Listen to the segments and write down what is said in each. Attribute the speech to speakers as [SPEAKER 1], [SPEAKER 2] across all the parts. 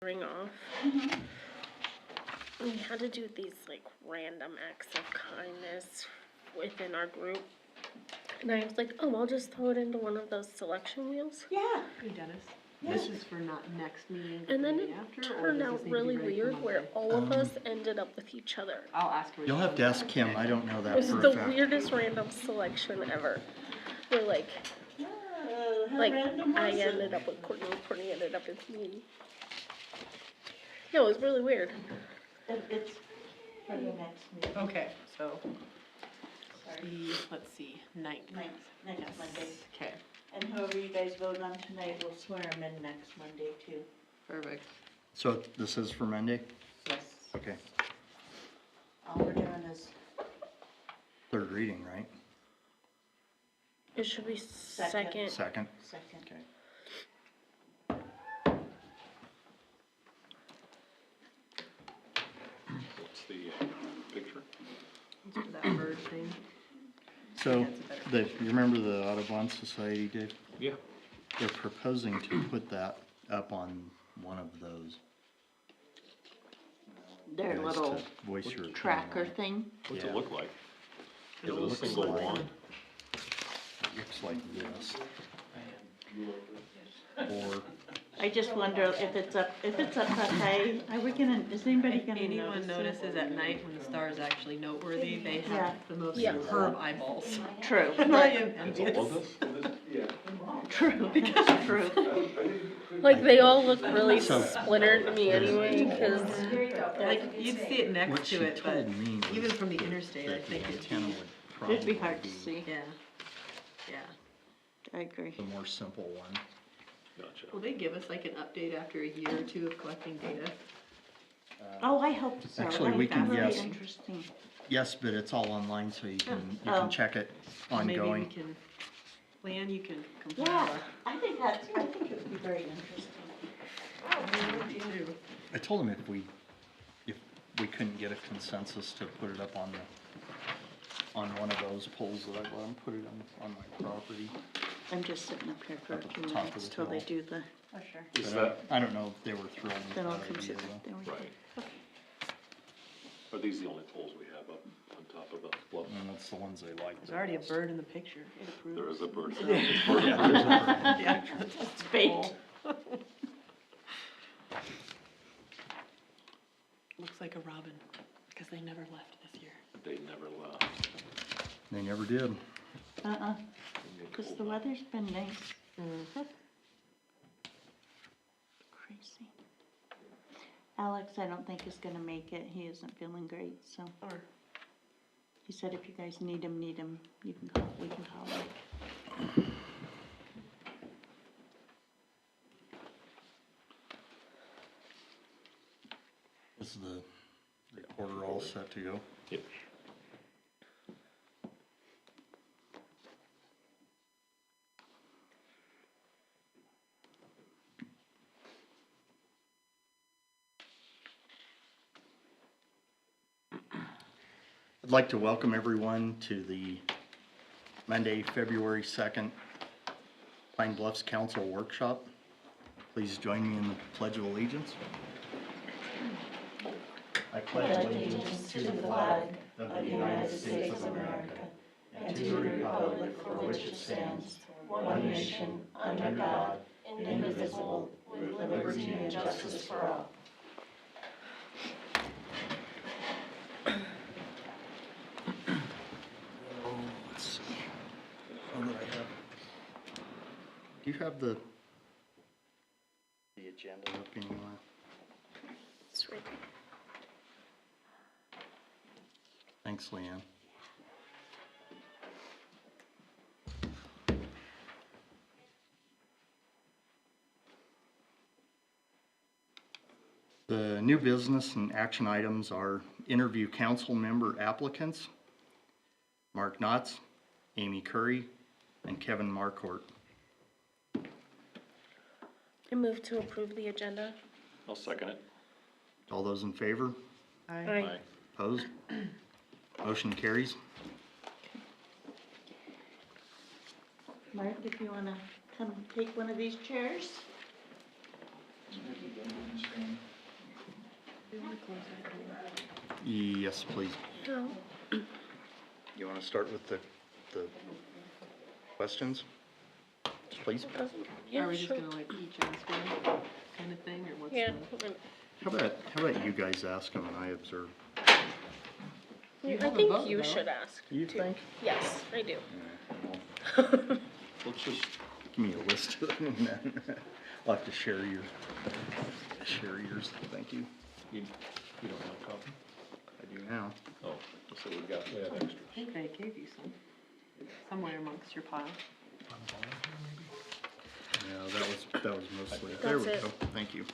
[SPEAKER 1] off. We had to do these like random acts of kindness within our group. And I was like, oh, I'll just throw it into one of those selection wheels.
[SPEAKER 2] Yeah.
[SPEAKER 3] Hey Dennis,
[SPEAKER 2] Yeah.
[SPEAKER 3] this is for not next meeting, but
[SPEAKER 1] And then
[SPEAKER 3] the
[SPEAKER 1] it
[SPEAKER 3] meeting after, or
[SPEAKER 1] turned
[SPEAKER 3] does
[SPEAKER 1] out
[SPEAKER 3] this need to be
[SPEAKER 1] really
[SPEAKER 3] ready for
[SPEAKER 1] weird where
[SPEAKER 3] Monday?
[SPEAKER 1] all of us ended up with each other.
[SPEAKER 3] I'll ask her.
[SPEAKER 4] You'll have to ask Kim, I don't know
[SPEAKER 1] It
[SPEAKER 4] that
[SPEAKER 1] was
[SPEAKER 4] for
[SPEAKER 1] the
[SPEAKER 4] a fact.
[SPEAKER 1] weirdest random selection ever. We're like,
[SPEAKER 2] How
[SPEAKER 1] like
[SPEAKER 2] random
[SPEAKER 1] I
[SPEAKER 2] was it?
[SPEAKER 1] ended up with Courtney, Courtney ended up with me. Yeah, it was really weird.
[SPEAKER 2] It's for the next meeting.
[SPEAKER 3] Okay, so,
[SPEAKER 2] Sorry.
[SPEAKER 3] let's see, ninth.
[SPEAKER 2] Next Monday.
[SPEAKER 3] Okay,
[SPEAKER 2] And whoever you guys vote on tonight, we'll swear them in next Monday too.
[SPEAKER 3] perfect.
[SPEAKER 4] So this is for Monday?
[SPEAKER 2] Yes.
[SPEAKER 4] Okay.
[SPEAKER 2] All we're doing is
[SPEAKER 4] Third reading, right?
[SPEAKER 1] It should be second.
[SPEAKER 4] Second?
[SPEAKER 2] second.
[SPEAKER 4] Okay.
[SPEAKER 5] What's the picture?
[SPEAKER 3] It's for that bird thing.
[SPEAKER 4] So, you remember the Audubon Society, Dave?
[SPEAKER 5] Yeah.
[SPEAKER 4] They're proposing to put that up on one of those.
[SPEAKER 2] Their
[SPEAKER 4] guys
[SPEAKER 2] little
[SPEAKER 4] to voice your opinion
[SPEAKER 2] tracker
[SPEAKER 4] on it.
[SPEAKER 2] thing.
[SPEAKER 5] What's
[SPEAKER 4] Yeah.
[SPEAKER 5] it look like? Is it a
[SPEAKER 4] looks
[SPEAKER 5] single
[SPEAKER 4] like-
[SPEAKER 5] one?
[SPEAKER 4] It looks like this. Or,
[SPEAKER 2] I just wonder if it's up that high, are we gonna, is anybody
[SPEAKER 3] If
[SPEAKER 2] gonna
[SPEAKER 3] anyone
[SPEAKER 2] notice it?
[SPEAKER 3] notices at night when the star is actually noteworthy, they
[SPEAKER 2] Yeah.
[SPEAKER 3] have the most
[SPEAKER 1] Yeah.
[SPEAKER 3] superb eyeballs.
[SPEAKER 2] True,
[SPEAKER 3] I am
[SPEAKER 5] It's all
[SPEAKER 3] envious.
[SPEAKER 5] of this?
[SPEAKER 2] true, true.
[SPEAKER 1] Like they all look really splintered to me anyway, because
[SPEAKER 3] Like, you'd see it
[SPEAKER 4] what
[SPEAKER 3] next
[SPEAKER 4] she
[SPEAKER 3] to it, but
[SPEAKER 4] told me was
[SPEAKER 3] even from the interstate, I
[SPEAKER 4] that the
[SPEAKER 3] think it'd
[SPEAKER 4] antenna
[SPEAKER 3] be,
[SPEAKER 4] would probably
[SPEAKER 2] It'd be hard to see,
[SPEAKER 3] yeah, yeah.
[SPEAKER 2] I agree.
[SPEAKER 4] the more simple one.
[SPEAKER 5] Gotcha.
[SPEAKER 3] Will they give us like an update after a year or two of collecting data?
[SPEAKER 2] Oh, I hope so.
[SPEAKER 4] Actually, we can,
[SPEAKER 2] Really
[SPEAKER 4] yes.
[SPEAKER 2] interesting.
[SPEAKER 4] Yes, but it's all online, so you can
[SPEAKER 2] Oh.
[SPEAKER 4] check it
[SPEAKER 3] Maybe we
[SPEAKER 4] ongoing.
[SPEAKER 3] can, Lan, you can
[SPEAKER 2] Yeah,
[SPEAKER 3] compile
[SPEAKER 2] I think it would be very interesting.
[SPEAKER 3] a.
[SPEAKER 4] I told him if we couldn't get a consensus to put it up on one of those poles that I let him put it on my property.
[SPEAKER 2] I'm just sitting up here for a
[SPEAKER 4] Up at
[SPEAKER 2] few
[SPEAKER 4] the top of
[SPEAKER 2] minutes
[SPEAKER 4] the
[SPEAKER 2] till they
[SPEAKER 4] hill.
[SPEAKER 2] do the, oh, sure.
[SPEAKER 5] Is
[SPEAKER 4] But
[SPEAKER 5] that,
[SPEAKER 4] I don't know if they were thrilled with
[SPEAKER 2] Then I'll
[SPEAKER 4] that
[SPEAKER 2] come
[SPEAKER 4] idea
[SPEAKER 2] sit
[SPEAKER 4] though.
[SPEAKER 2] there with you.
[SPEAKER 5] right, are these the only poles we have up on top of the bluff?
[SPEAKER 4] And that's the ones they like.
[SPEAKER 3] There's already a bird in the picture. It approves.
[SPEAKER 5] There is a bird.
[SPEAKER 3] Yeah.
[SPEAKER 2] It's baked.
[SPEAKER 3] Looks like a robin, because they never left this year.
[SPEAKER 5] They never left.
[SPEAKER 4] They never did.
[SPEAKER 2] Cause the weather's been nice. Crazy. Alex, I don't think is gonna make it. He isn't feeling great, so.
[SPEAKER 3] Or,
[SPEAKER 2] He said if you guys need him, you can call, we can call him.
[SPEAKER 4] Is the recorder all set to go?
[SPEAKER 5] Yep.
[SPEAKER 4] I'd like to welcome everyone to the Monday, February 2nd Pine Bluffs Council Workshop. Please join me in the Pledge of Allegiance. I pledge allegiance to the flag of the United States of America and to the republic for which it stands, one nation, under God, indivisible, with liberty and justice for all. Let's see. What do I have? Do you have the agenda up anywhere?
[SPEAKER 1] it's right.
[SPEAKER 4] Thanks, Leanne. The new business and action items are interview council member applicants, Mark Knotts, Amy Curry, and Kevin Marcourt.
[SPEAKER 1] I move to approve the agenda.
[SPEAKER 5] I'll second it.
[SPEAKER 4] All those in favor?
[SPEAKER 1] Aye.
[SPEAKER 4] Opposed? Motion carries.
[SPEAKER 2] Mark, if you wanna come take one of these chairs?
[SPEAKER 4] Yes, please.
[SPEAKER 1] No.
[SPEAKER 4] You want to start with the questions? Please.
[SPEAKER 1] Yeah,
[SPEAKER 3] Are we just
[SPEAKER 1] sure.
[SPEAKER 3] gonna like each ask one kind of thing, or what's
[SPEAKER 1] Yeah,
[SPEAKER 3] the?
[SPEAKER 4] How about you guys ask them and I observe?
[SPEAKER 3] You
[SPEAKER 1] I
[SPEAKER 3] have a
[SPEAKER 1] think
[SPEAKER 3] vote,
[SPEAKER 1] you
[SPEAKER 3] though.
[SPEAKER 1] should ask.
[SPEAKER 4] You
[SPEAKER 1] too.
[SPEAKER 4] think?
[SPEAKER 1] Yes, I do.
[SPEAKER 4] Let's just give me a list of them and then I'll have to share yours. Thank you.
[SPEAKER 5] You don't have a copy?
[SPEAKER 4] I do now.
[SPEAKER 5] Oh, so we have extra.
[SPEAKER 3] I think they gave you some, somewhere amongst your pile.
[SPEAKER 4] Yeah, that was mostly, there we
[SPEAKER 1] That's
[SPEAKER 4] go.
[SPEAKER 1] it.
[SPEAKER 4] Thank you.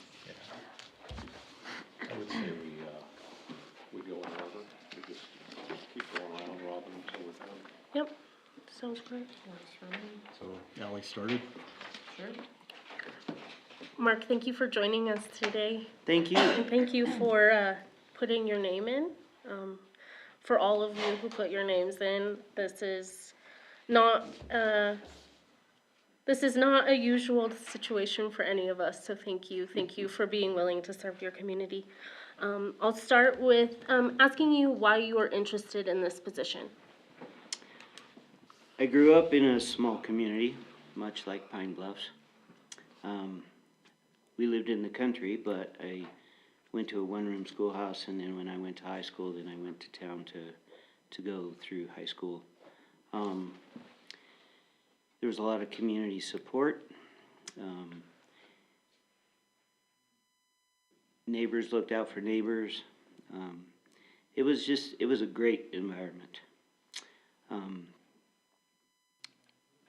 [SPEAKER 5] I would say we go in order, we just keep going around, Robin, so we're done.
[SPEAKER 1] Yep, sounds great.
[SPEAKER 3] Works for me.
[SPEAKER 4] So Ally started.
[SPEAKER 3] Sure.
[SPEAKER 1] Mark, thank you for joining us today.
[SPEAKER 6] Thank you.
[SPEAKER 1] And thank you for putting your name in. For all of you who put your names in, this is not a usual situation for any of us, so thank you. Thank you for being willing to serve your community. I'll start with asking you why you are interested in this position.
[SPEAKER 6] I grew up in a small community, much like Pine Bluffs. We lived in the country, but I went to a one-room schoolhouse, and then when I went to high school, then I went to town to go through high school. There was a lot of community support. Neighbors looked out for neighbors. It was a great environment.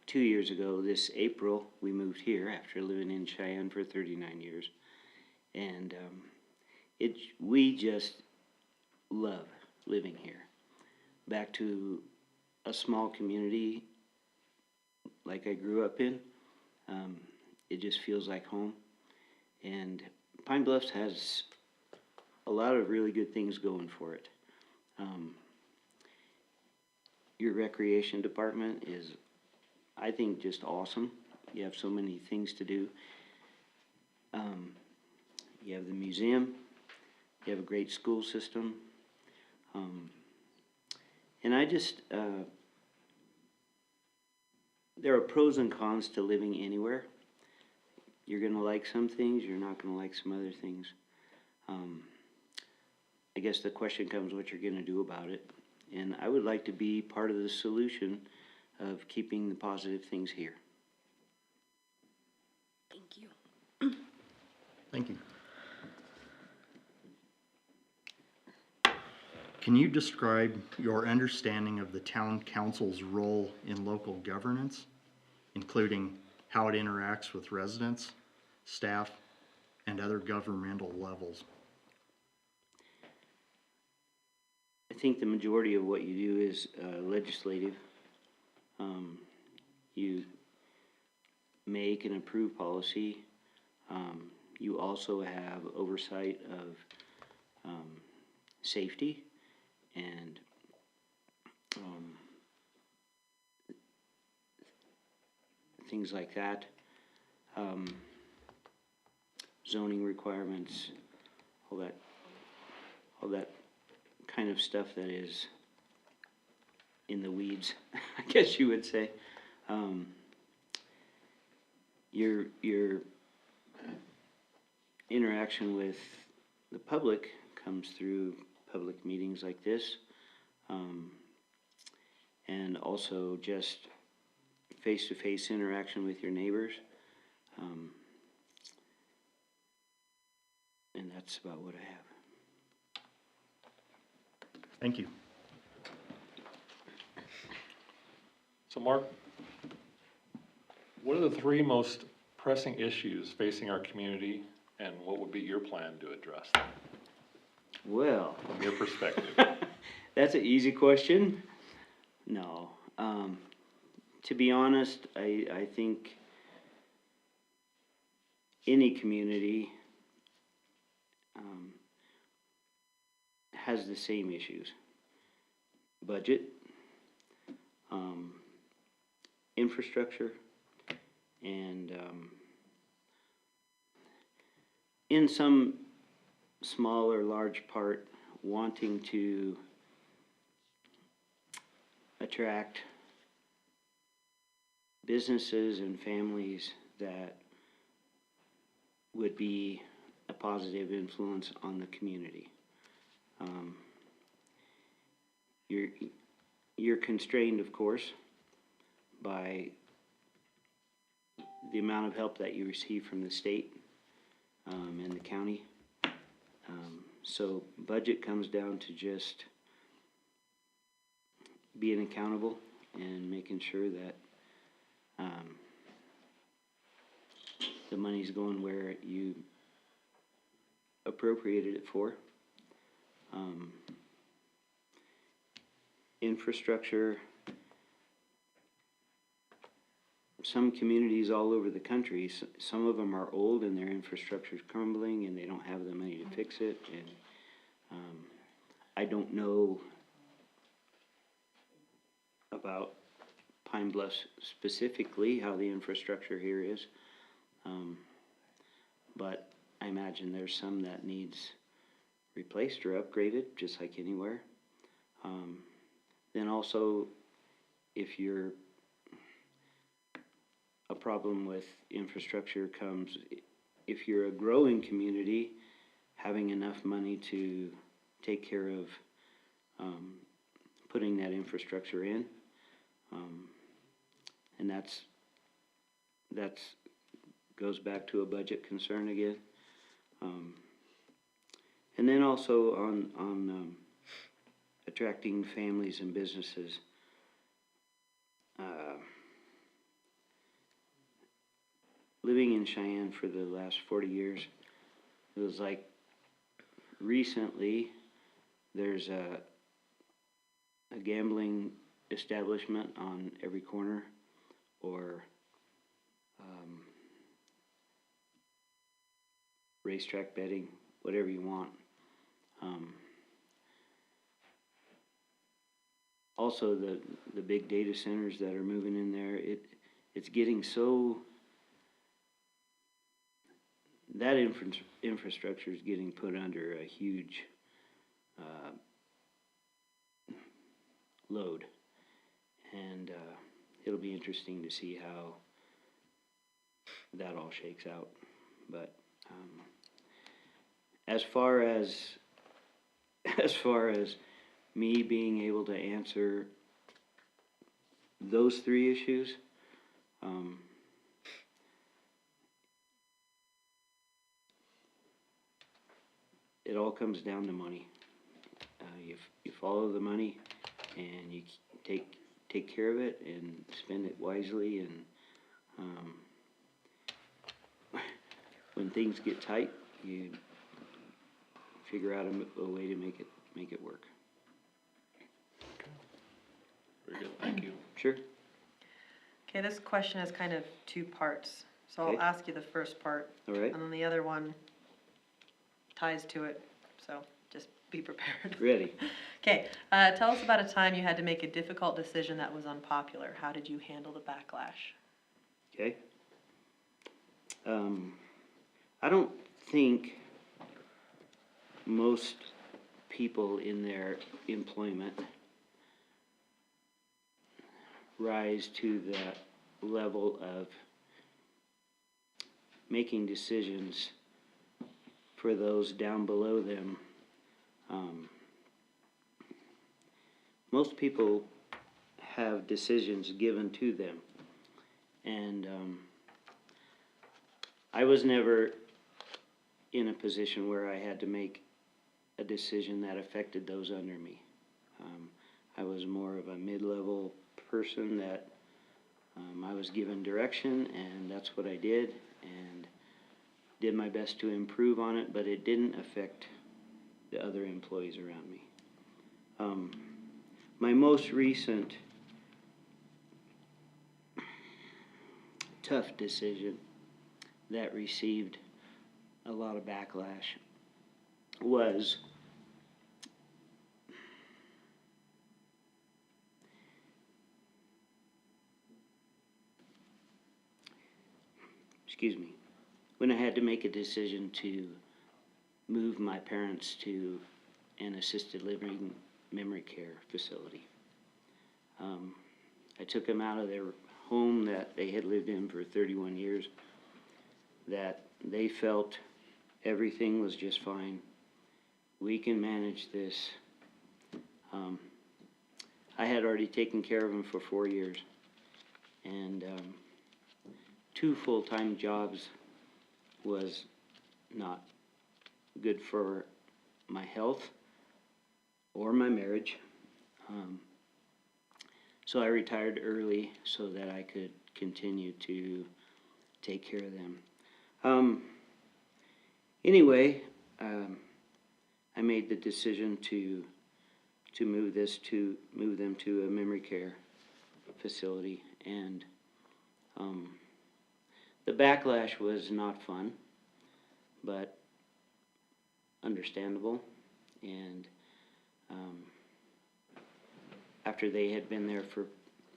[SPEAKER 6] 2 years ago, this April, we moved here after living in Cheyenne for 39 years. And we just love living here. Back to a small community like I grew up in. It just feels like home. And Pine Bluffs has a lot of really good things going for it. Your recreation department is, I think, just awesome. You have so many things to do. You have the museum. You have a great school system. And I just, there are pros and cons to living anywhere. You're going to like some things, you're not going to like some other things. I guess the question comes what you're going to do about it. And I would like to be part of the solution of keeping the positive things here.
[SPEAKER 1] Thank you.
[SPEAKER 4] Thank you. Can you describe your understanding of the town council's role in local governance, including how it interacts with residents, staff, and other governmental levels?
[SPEAKER 6] I think the majority of what you do is legislative. You make and approve policy. You also have oversight of safety and things like that. Zoning requirements, all that kind of stuff that is in the weeds, I guess you would say. Your interaction with the public comes through public meetings like this, and also just face-to-face interaction with your neighbors. And that's about what I have.
[SPEAKER 4] Thank you.
[SPEAKER 5] So Mark, what are the three most pressing issues facing our community, and what would be your plan to address them,
[SPEAKER 6] Well,
[SPEAKER 5] from your perspective?
[SPEAKER 6] that's an easy question. No. To be honest, I think any community has the same issues. Budget, infrastructure, and in some small or large part, wanting to attract businesses and families that would be a positive influence on the community. You're constrained, of course, by the amount of help that you receive from the state and the county. So budget comes down to just being accountable and making sure that the money's going where you appropriated it for. Infrastructure. Some communities all over the country, some of them are old and their infrastructure's crumbling and they don't have the money to fix it. And I don't know about Pine Bluff specifically, how the infrastructure here is. But I imagine there's some that needs replaced or upgraded, just like anywhere. Then also, if you're a problem with infrastructure comes, if you're a growing community, having enough money to take care of putting that infrastructure in. And that's goes back to a budget concern again. And then also on attracting families and businesses. Living in Cheyenne for the last 40 years, it was like recently there's a gambling establishment on every corner, or racetrack betting, whatever you want. Also the big data centers that are moving in there, it's getting so, that infrastructure is getting put under a huge load, and it'll be interesting to see how that all shakes out. But as far as me being able to answer those three issues, it all comes down to money. You follow the money and you take care of it and spend it wisely, and when things get tight, you figure out a way to make it work.
[SPEAKER 5] Very good, thank you.
[SPEAKER 6] Sure.
[SPEAKER 3] Okay, this question has kind of two parts, so
[SPEAKER 6] Okay.
[SPEAKER 3] I'll ask you the first part,
[SPEAKER 6] All right.
[SPEAKER 3] and then the other one ties to it, so just be prepared.
[SPEAKER 6] Ready.
[SPEAKER 3] Okay, tell us about a time you had to make a difficult decision that was unpopular. How did you handle the backlash?
[SPEAKER 6] Okay. I don't think most people in their employment rise to that level of making decisions for those down below them. Most people have decisions given to them, and I was never in a position where I had to make a decision that affected those under me. I was more of a mid-level person that I was given direction, and that's what I did, and did my best to improve on it, but it didn't affect the other employees around me. My most recent tough decision that received a lot of backlash was when I had to make a decision to move my parents to an assisted living memory care facility. I took them out of their home that they had lived in for 31 years, that they felt everything was just fine. We can manage this. I had already taken care of them for 4 years, and 2 full-time jobs was not good for my health or my marriage. So I retired early so that I could continue to take care of them. Anyway, I made the decision to move them to a memory care facility, and the backlash was not fun, but understandable. And after they had been there for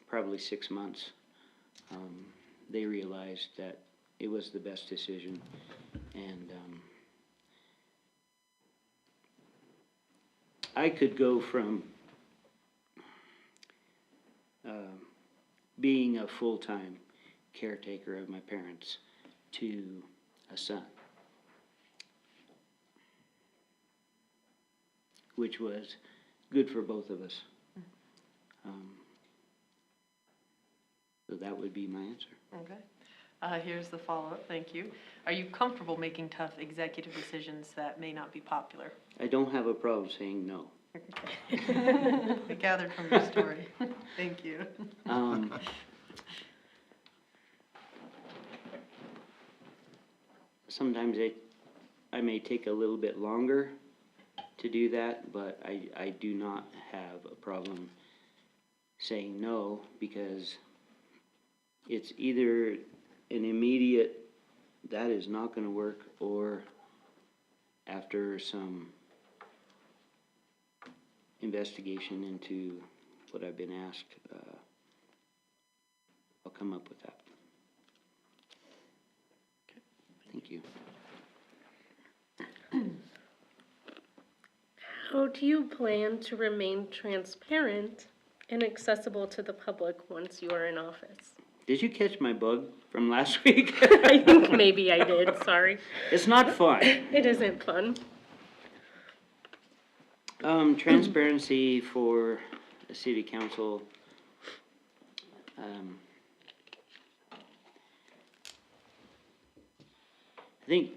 [SPEAKER 6] probably 6 months, they realized that it was the best decision. And I could go from being a full-time caretaker of my parents to a son, which was good for both of us. So that would be my answer.
[SPEAKER 3] Okay. Here's the follow-up, thank you. Are you comfortable making tough executive decisions that may not be popular?
[SPEAKER 6] I don't have a problem saying no.
[SPEAKER 3] We gathered from your story. Thank you.
[SPEAKER 6] Sometimes I may take a little bit longer to do that, but I do not have a problem saying no, because it's either an immediate, that is not going to work, or after some investigation into what I've been asked, I'll come up with that. Thank you.
[SPEAKER 1] How do you plan to remain transparent and accessible to the public once you are in office?
[SPEAKER 6] Did you catch my bug from last week?
[SPEAKER 1] I think maybe I did, sorry.
[SPEAKER 6] It's not fun.
[SPEAKER 1] It isn't fun.
[SPEAKER 6] Transparency for the city council. I think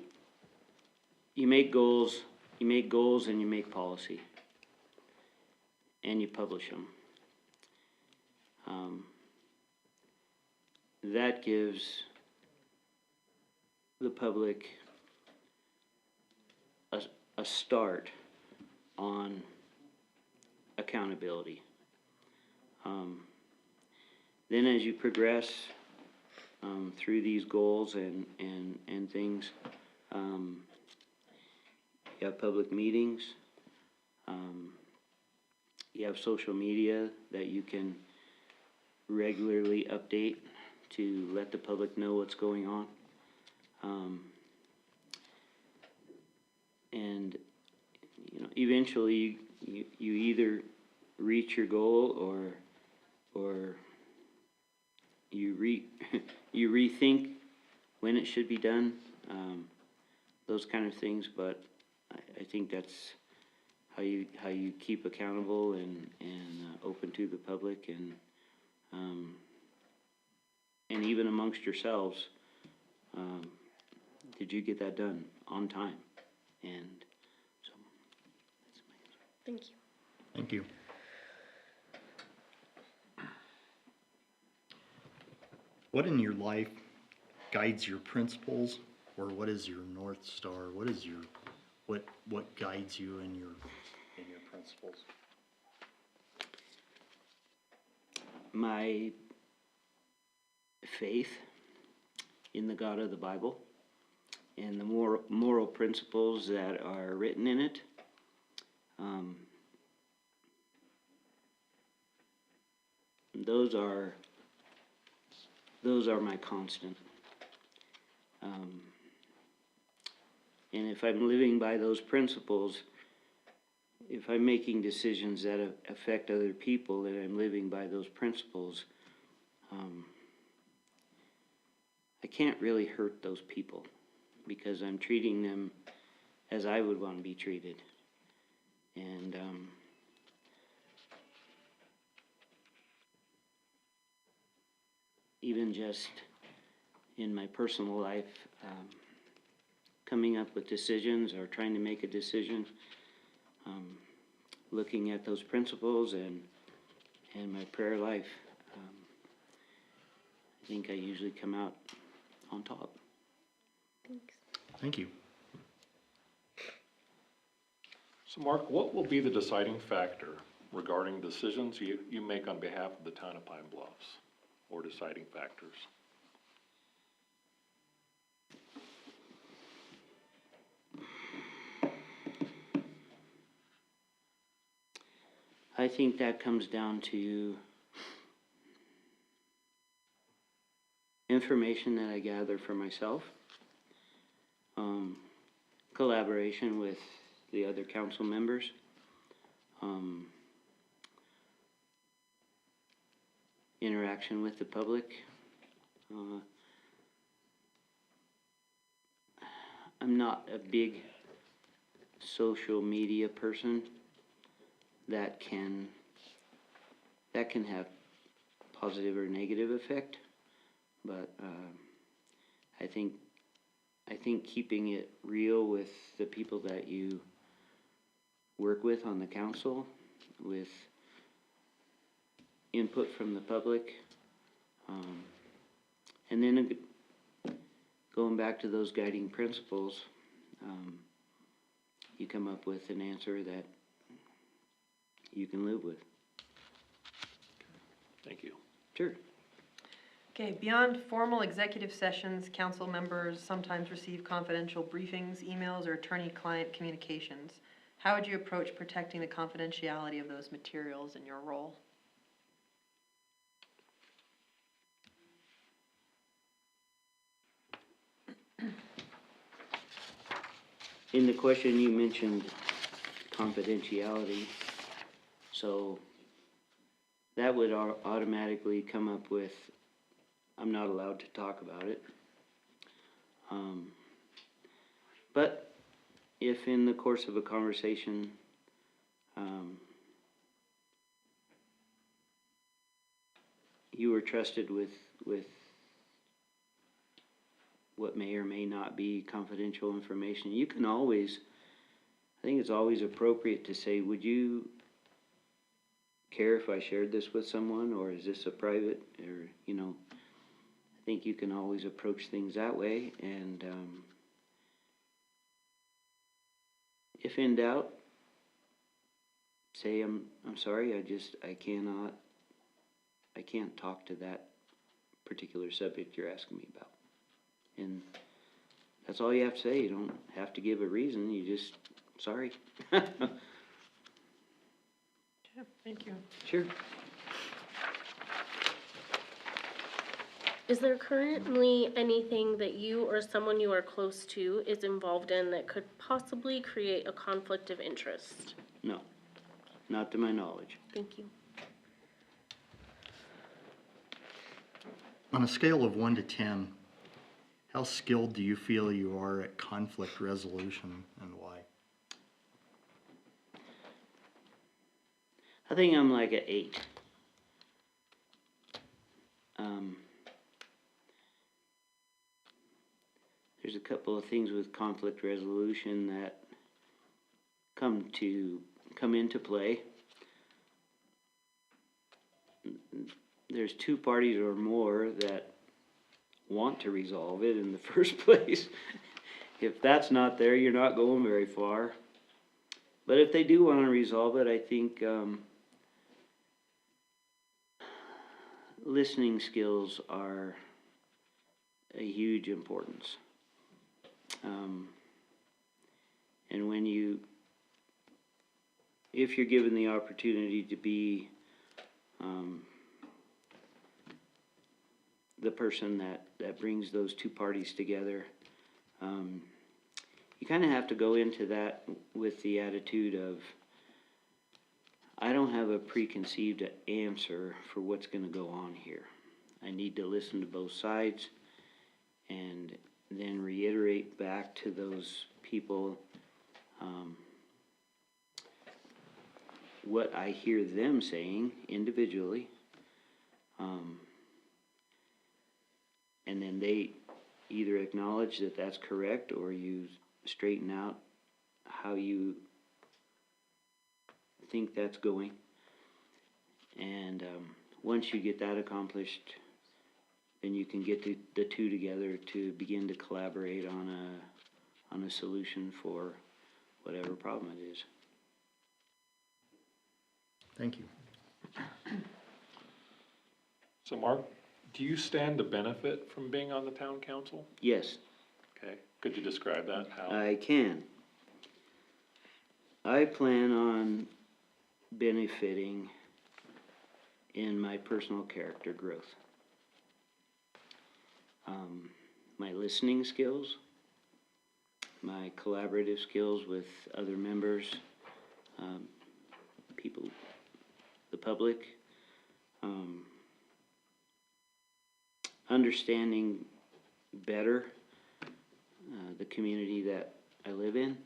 [SPEAKER 6] you make goals and you make policy, and you publish them. That gives the public a start on accountability. Then as you progress through these goals and things, you have public meetings, you have social media that you can regularly update to let the public know what's going on. And eventually you either reach your goal or you rethink when it should be done, those kind of things. But I think that's how you keep accountable and open to the public, and even amongst yourselves. Did you get that done on time? And so that's my answer.
[SPEAKER 1] Thank you.
[SPEAKER 4] Thank you. What in your life guides your principles, or what is your North Star? What is your what guides you in your principles?
[SPEAKER 6] My faith in the God of the Bible and the moral principles that are written in it. Those are my constant. And if I'm living by those principles, if I'm making decisions that affect other people and I'm living by those principles, I can't really hurt those people because I'm treating them as I would want to be treated. And even just in my personal life, coming up with decisions or trying to make a decision, looking at those principles and my prayer life, I think I usually come out on top.
[SPEAKER 1] Thanks.
[SPEAKER 4] Thank you.
[SPEAKER 5] So Mark, what will be the deciding factor regarding decisions you make on behalf of the town of Pine Bluffs, or deciding factors?
[SPEAKER 6] I think that comes down to information that I gather for myself, collaboration with the other council members, interaction with the public. I'm not a big social media person. That can have positive or negative effect, but I think keeping it real with the people that you work with on the council, with input from the public, and then going back to those guiding principles, you come up with an answer that you can live with.
[SPEAKER 5] Thank you.
[SPEAKER 6] Sure.
[SPEAKER 3] Okay, beyond formal executive sessions, council members sometimes receive confidential briefings, emails, or attorney-client communications. How would you approach protecting the confidentiality of those materials in your role?
[SPEAKER 6] In the question you mentioned confidentiality, so that would automatically come up with, I'm not allowed to talk about it. But if in the course of a conversation, you were trusted with what may or may not be confidential information, you can always, I think it's always appropriate to say, would you care if I shared this with someone, or is this a private, or, you know, I think you can always approach things that way, and if in doubt, say, I'm sorry, I can't talk to that particular subject you're asking me about. And that's all you have to say. You don't have to give a reason. You just, sorry.
[SPEAKER 3] Okay, thank you.
[SPEAKER 6] Sure.
[SPEAKER 1] Is there currently anything that you or someone you are close to is involved in that could possibly create a conflict of interest?
[SPEAKER 6] No, not to my knowledge.
[SPEAKER 1] Thank you.
[SPEAKER 4] On a scale of 1 to 10, how skilled do you feel you are at conflict resolution, and why?
[SPEAKER 6] I think I'm like an 8. There's a couple of things with conflict resolution that come into play. There's 2 parties or more that want to resolve it in the first place. If that's not there, you're not going very far. But if they do want to resolve it, I think listening skills are a huge importance. And if you're given the opportunity to be the person that brings those 2 parties together, you kinda have to go into that with the attitude of, I don't have a preconceived answer for what's gonna go on here. I need to listen to both sides and then reiterate back to those people, what I hear them saying individually. And then they either acknowledge that that's correct, or you straighten out how you think that's going. And once you get that accomplished, then you can get the two together to begin to collaborate on a solution for whatever problem it is.
[SPEAKER 4] Thank you.
[SPEAKER 5] So Mark, do you stand to benefit from being on the town council?
[SPEAKER 6] Yes,
[SPEAKER 5] Okay, could you describe that, how?
[SPEAKER 6] I can. I plan on benefiting in my personal character growth. My listening skills, my collaborative skills with other members, people, the public, understanding better the community that I live in.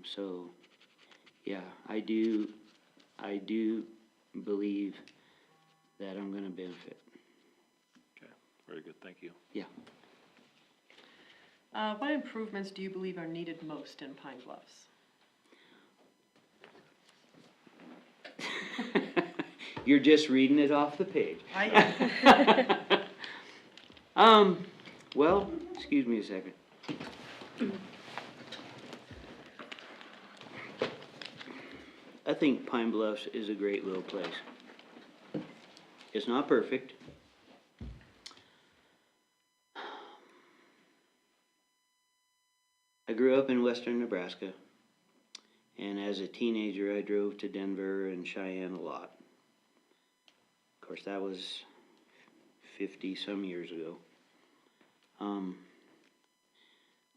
[SPEAKER 6] So, yeah, I do believe that I'm gonna benefit.
[SPEAKER 5] Okay, very good, thank you.
[SPEAKER 6] Yeah.
[SPEAKER 3] What improvements do you believe are needed most in Pine Bluffs?
[SPEAKER 6] You're just reading it off the page.
[SPEAKER 3] I
[SPEAKER 6] Well, excuse me a second. I think Pine Bluffs is a great little place. It's not perfect. I grew up in western Nebraska, and as a teenager I drove to Denver and Cheyenne a lot. Of course, that was 50 some years ago.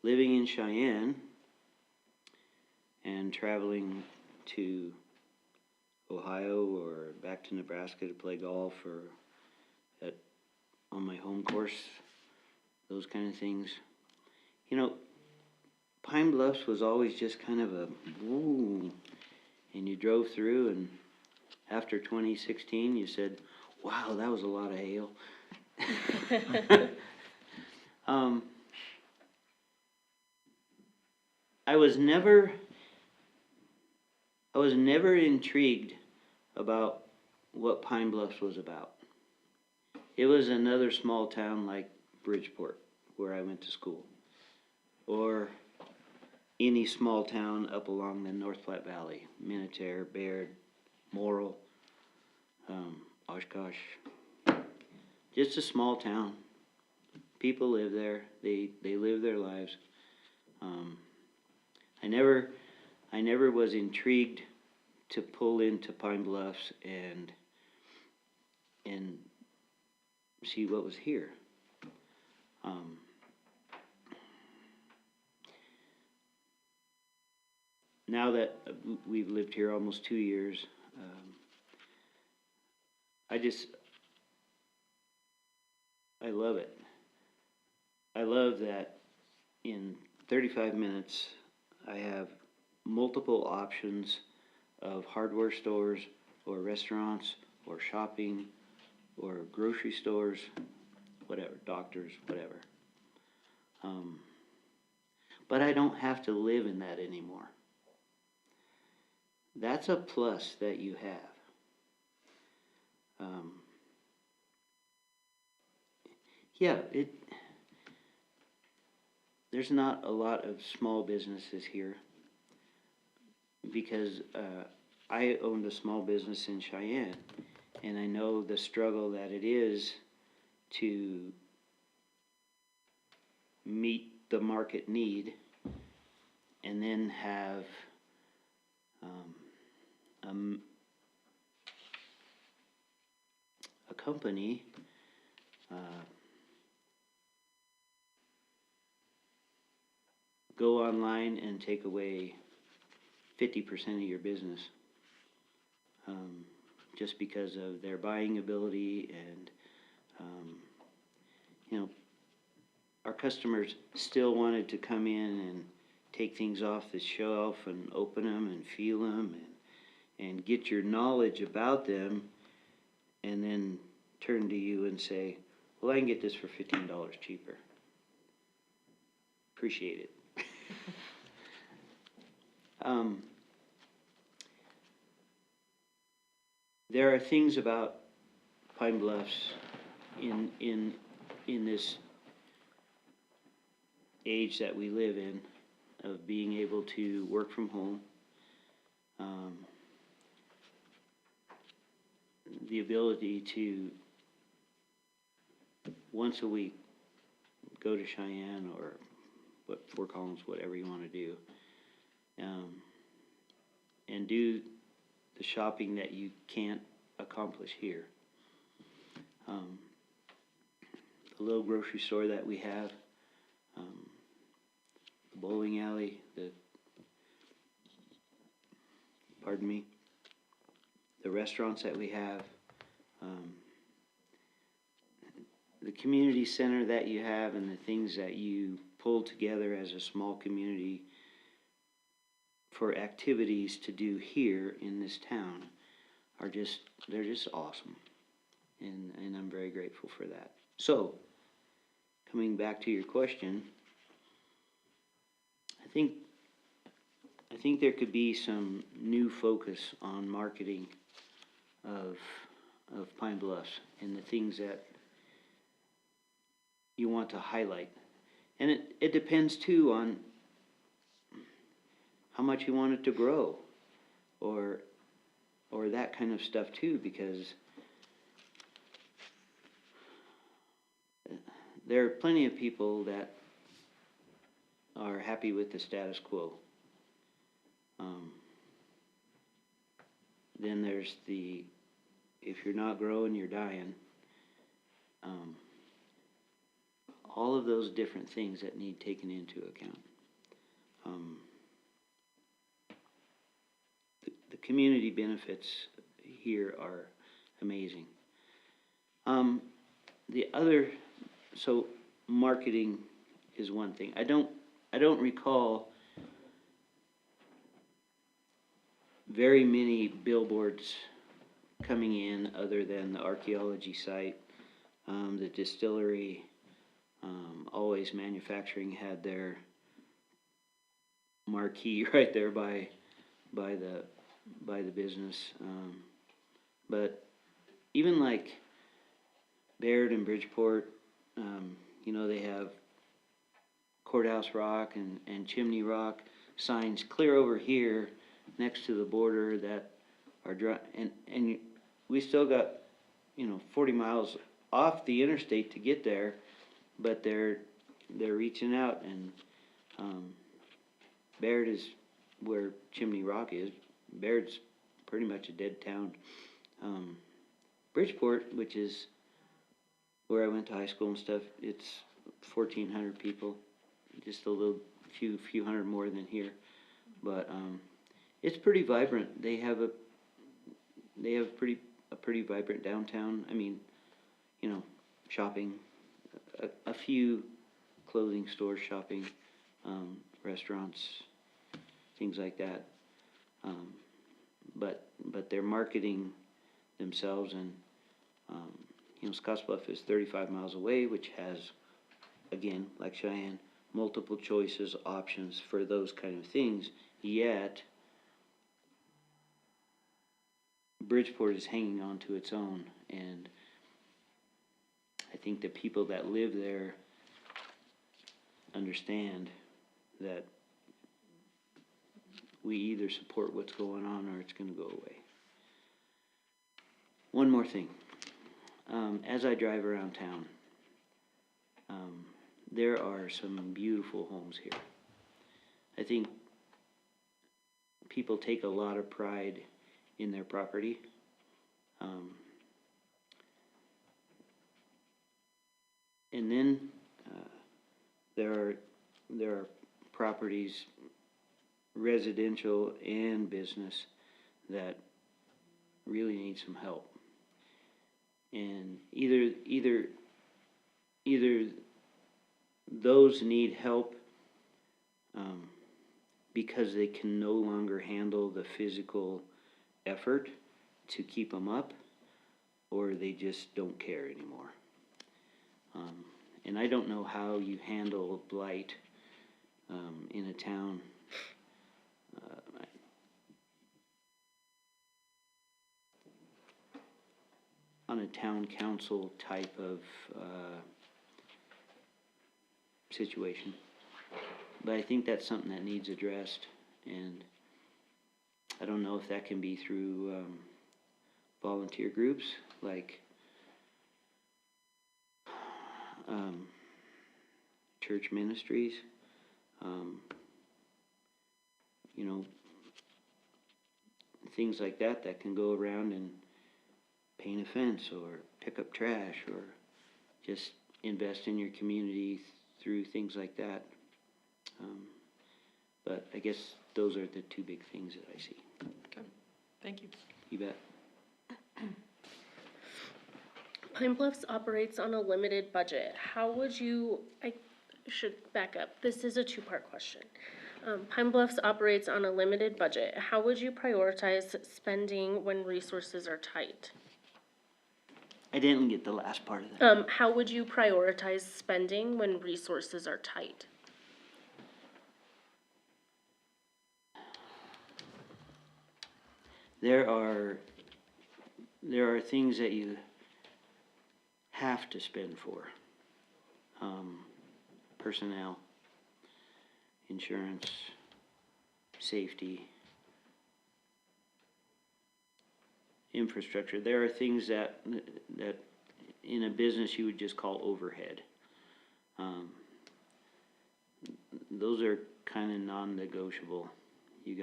[SPEAKER 6] Living in Cheyenne and traveling to Ohio or back to Nebraska to play golf or on my home course, those kind of things. You know, Pine Bluffs was always just kind of a woo, and you drove through, and after 2016 you said, wow, that was a lot of hail. I was never intrigued about what Pine Bluffs was about. It was another small town like Bridgeport, where I went to school, or any small town up along the North Platte Valley, Minnetonka, Baird, Morrill, Oshkosh. Just a small town. People live there. They live their lives. I never was intrigued to pull into Pine Bluffs and see what was here. Now that we've lived here almost 2 years, I love it. I love that in 35 minutes I have multiple options of hardware stores or restaurants or shopping or grocery stores, whatever, doctors, whatever. But I don't have to live in that anymore. That's a plus that you have. There's not a lot of small businesses here because I owned a small business in Cheyenne, and I know the struggle that it is to meet the market need and then have a company go online and take away 50% of your business, just because of their buying ability and, you know, our customers still wanted to come in and take things off the shelf and open them and feel them and get your knowledge about them, and then turn to you and say, well, I can get this for $15 cheaper. Appreciate it. There are things about Pine Bluffs in this age that we live in, of being able to work from home, the ability to once a week go to Cheyenne or Fort Collins, whatever you want to do, and do the shopping that you can't accomplish here. The little grocery store that we have, the bowling alley, the restaurants that we have, the community center that you have, and the things that you pull together as a small community for activities to do here in this town they're just awesome. And I'm very grateful for that. So, coming back to your question, I think there could be some new focus on marketing of Pine Bluffs and the things that you want to highlight. And it depends too on how much you want it to grow, or that kind of stuff too, because there are plenty of people that are happy with the status quo. Then there's if you're not growing, you're dying. All of those different things that need taken into account. The community benefits here are amazing. So marketing is one thing. I don't recall very many billboards coming in other than the archaeology site, the distillery, Always Manufacturing had their marquee right there by the business. But even like Baird and Bridgeport, they have Courthouse Rock and Chimney Rock signs clear over here next to the border that are and we still got 40 miles off the interstate to get there, but they're reaching out, and Baird is where Chimney Rock is. Baird's pretty much a dead town. Bridgeport, which is where I went to high school and stuff, it's 1,400 people, just a few hundred more than here, but it's pretty vibrant. They have a pretty vibrant downtown. I mean, shopping, a few clothing stores, shopping, restaurants, things like that. But they're marketing themselves, and Scottsbluff is 35 miles away, which has, again, like Cheyenne, multiple choices, options for those kind of things. Yet Bridgeport is hanging on to its own, and I think the people that live there understand that we either support what's going on or it's going to go away. One more thing. As I drive around town, there are some beautiful homes here. I think people take a lot of pride in their property. And then there are properties, residential and business, that really need some help. And either those need help because they can no longer handle the physical effort to keep them up, or they just don't care anymore. And I don't know how you handle blight in a town. On a town council type of situation. But I think that's something that needs addressed, and I don't know if that can be through volunteer groups like church ministries, you know, things like that that can go around and paint a fence or pick up trash or just invest in your community through things like that. But I guess those are the two big things that I see.
[SPEAKER 3] Okay, thank you.
[SPEAKER 6] You bet.
[SPEAKER 1] Pine Bluffs operates on a limited budget. How would you, I should back up, this is a two-part question. Pine Bluffs operates on a limited budget. How would you prioritize spending when resources are tight?
[SPEAKER 6] I didn't get the last part of that.
[SPEAKER 1] How would you prioritize spending when resources are tight?
[SPEAKER 6] There are things that you have to spend for. Personnel, insurance, safety, infrastructure. There are things that in a business you would just call overhead. Those are kind of non-negotiable. You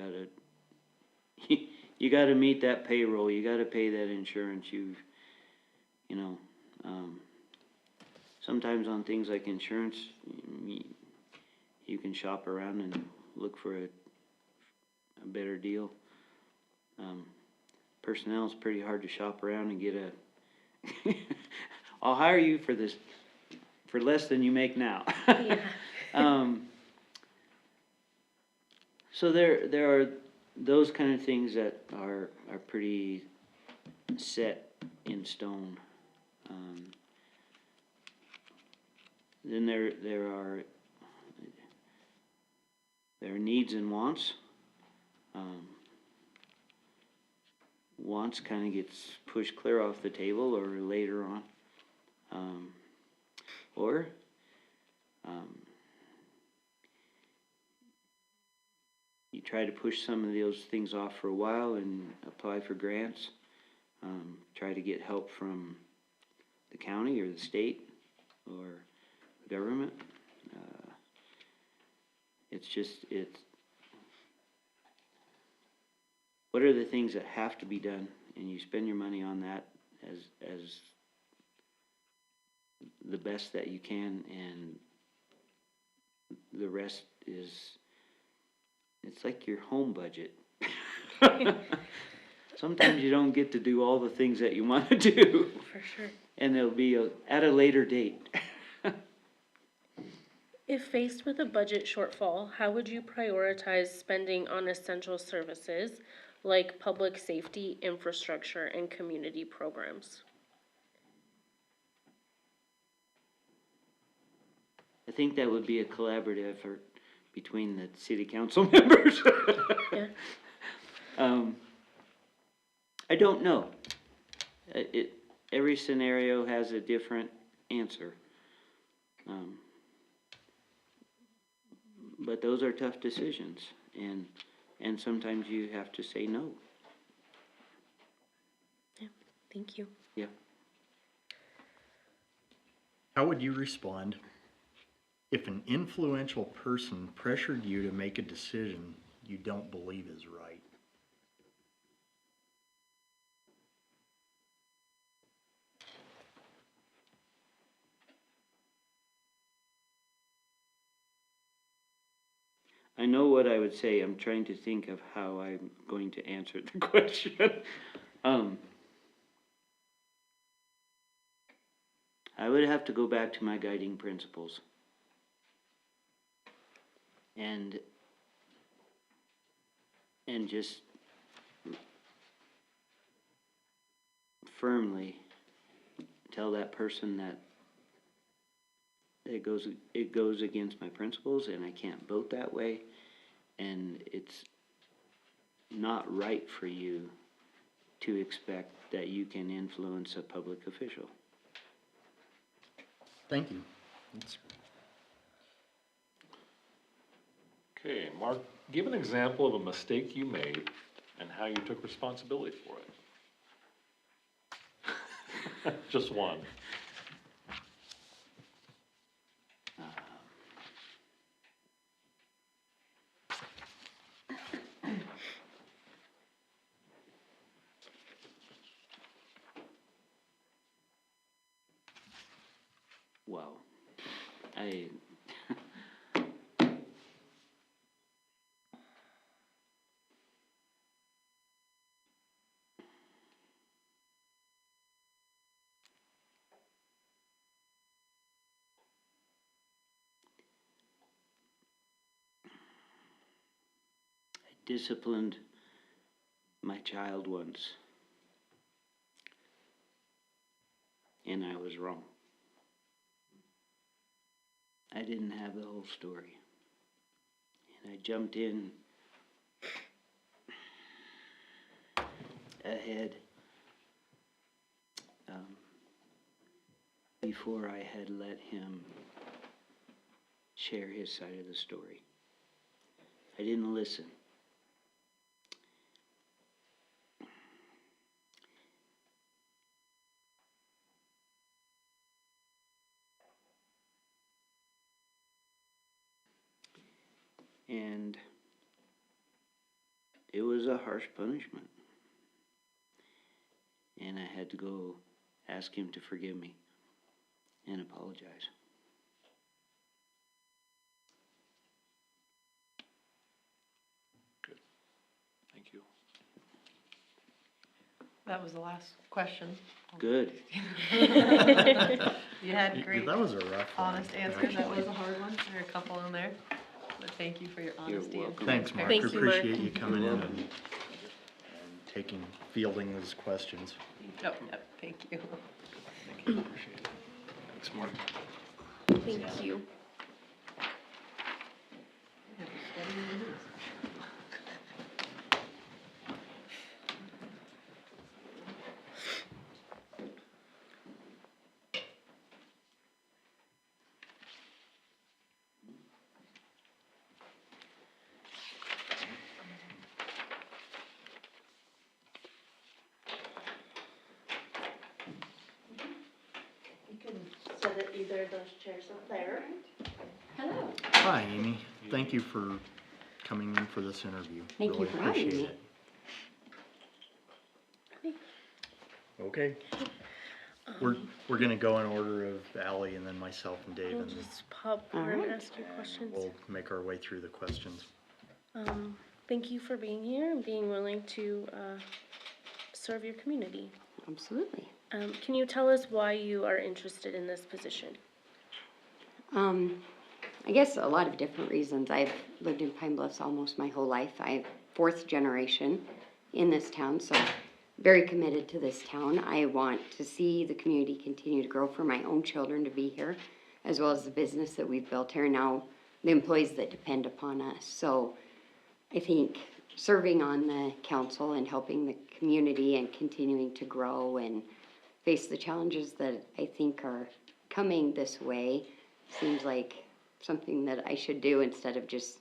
[SPEAKER 6] gotta meet that payroll. You gotta pay that insurance. Sometimes on things like insurance, you can shop around and look for a better deal. Personnel is pretty hard to shop around and get a. I'll hire you for this for less than you make now.
[SPEAKER 1] Yeah.
[SPEAKER 6] So there are those kind of things that are pretty set in stone. Then there are needs and wants. Wants kind of gets pushed clear off the table or later on. You try to push some of those things off for a while and apply for grants. Try to get help from the county or the state or the government. It's what are the things that have to be done, and you spend your money on that as the best that you can, and the rest is, it's like your home budget. Sometimes you don't get to do all the things that you want to do.
[SPEAKER 1] For sure.
[SPEAKER 6] And they'll be at a later date.
[SPEAKER 1] If faced with a budget shortfall, how would you prioritize spending on essential services like public safety, infrastructure, and community programs?
[SPEAKER 6] I think that would be a collaborative effort between the city council members.
[SPEAKER 1] Yeah.
[SPEAKER 6] I don't know. Every scenario has a different answer. But those are tough decisions, and sometimes you have to say no.
[SPEAKER 1] Yeah. Thank you.
[SPEAKER 6] Yeah.
[SPEAKER 4] How would you respond if an influential person pressured you to make a decision you don't believe is right?
[SPEAKER 6] know what I would say. I'm trying to think of how I'm going to answer the question. I would have to go back to my guiding principles. And just firmly tell that person that it goes against my principles and I can't vote that way, and it's not right for you to expect that you can influence a public official.
[SPEAKER 4] Thank you. That's
[SPEAKER 5] Okay, Mark, give an example of a mistake you made and how you took responsibility for it. Just one.
[SPEAKER 6] Wow. I disciplined my child once, and I was wrong. I didn't have the whole story, and I jumped in ahead before I had let him share his side of the story. I didn't listen. And it was a harsh punishment. And I had to go ask him to forgive me and apologize.
[SPEAKER 5] Good. Thank you.
[SPEAKER 3] That was the last question.
[SPEAKER 6] Good.
[SPEAKER 3] You had great,
[SPEAKER 4] that was a rough one,
[SPEAKER 3] honest answers. That
[SPEAKER 4] actually.
[SPEAKER 3] was a hard one. There are a couple in there. But thank you for your honesty.
[SPEAKER 6] welcome.
[SPEAKER 4] Thanks, Mark.
[SPEAKER 1] Thank you, Mark.
[SPEAKER 4] Appreciate you coming in and fielding those questions.
[SPEAKER 3] Yep, thank you.
[SPEAKER 5] Thanks, Mark.
[SPEAKER 1] Thank you.
[SPEAKER 2] You can sit at either of those chairs up there.
[SPEAKER 7] Hello.
[SPEAKER 4] Hi, Amy. Thank you for coming in for this interview.
[SPEAKER 7] Thank you
[SPEAKER 4] Really
[SPEAKER 7] for having
[SPEAKER 4] appreciate
[SPEAKER 7] me.
[SPEAKER 4] it. Okay. We're gonna go in order of Ally and then myself and Dave,
[SPEAKER 1] We'll
[SPEAKER 4] and
[SPEAKER 1] just pop over and
[SPEAKER 7] Alright.
[SPEAKER 1] ask you questions.
[SPEAKER 4] we'll make our way through the questions.
[SPEAKER 1] Thank you for being here and being willing to serve your community.
[SPEAKER 7] Absolutely.
[SPEAKER 1] Can you tell us why you are interested in this position?
[SPEAKER 7] I guess a lot of different reasons. I've lived in Pine Bluffs almost my whole life. I'm fourth generation in this town, so very committed to this town. I want to see the community continue to grow for my own children to be here, as well as the business that we've built here, now the employees that depend upon us. So I think serving on the council and helping the community and continuing to grow and face the challenges that I think are coming this way seems like something that I should do instead of just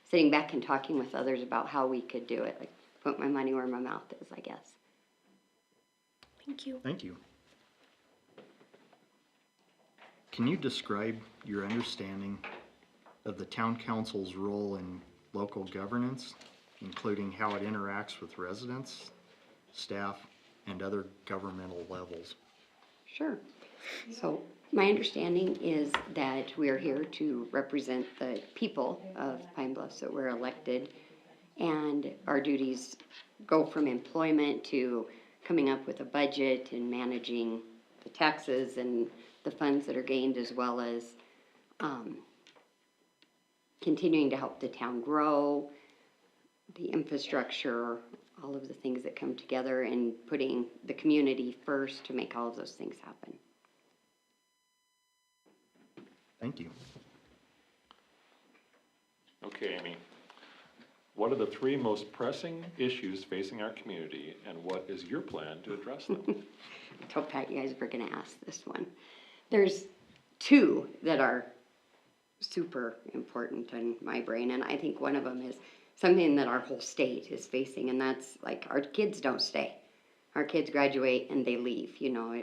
[SPEAKER 7] sitting back and talking with others about how we could do it. Like, put my money where my mouth is, I guess.
[SPEAKER 1] Thank you.
[SPEAKER 4] Thank you. Can you describe your understanding of the town council's role in local governance, including how it interacts with residents, staff, and other governmental levels?
[SPEAKER 7] Sure. So My understanding is that we are here to represent the people of Pine Bluffs, that we're elected, and our duties go from employment to coming up with a budget and managing the taxes and the funds that are gained, as well as continuing to help the town grow, the infrastructure, all of the things that come together, and putting the community first to make all of those things happen.
[SPEAKER 4] Thank you.
[SPEAKER 5] Okay, Amy. What are the 3 most pressing issues facing our community, and what is your plan to address them?
[SPEAKER 7] I told Pat you guys were gonna ask this one. There's 2 that are super important in my brain, and I think one of them is something that our whole state is facing, and that's like our kids don't stay. Our kids graduate and they leave, you know,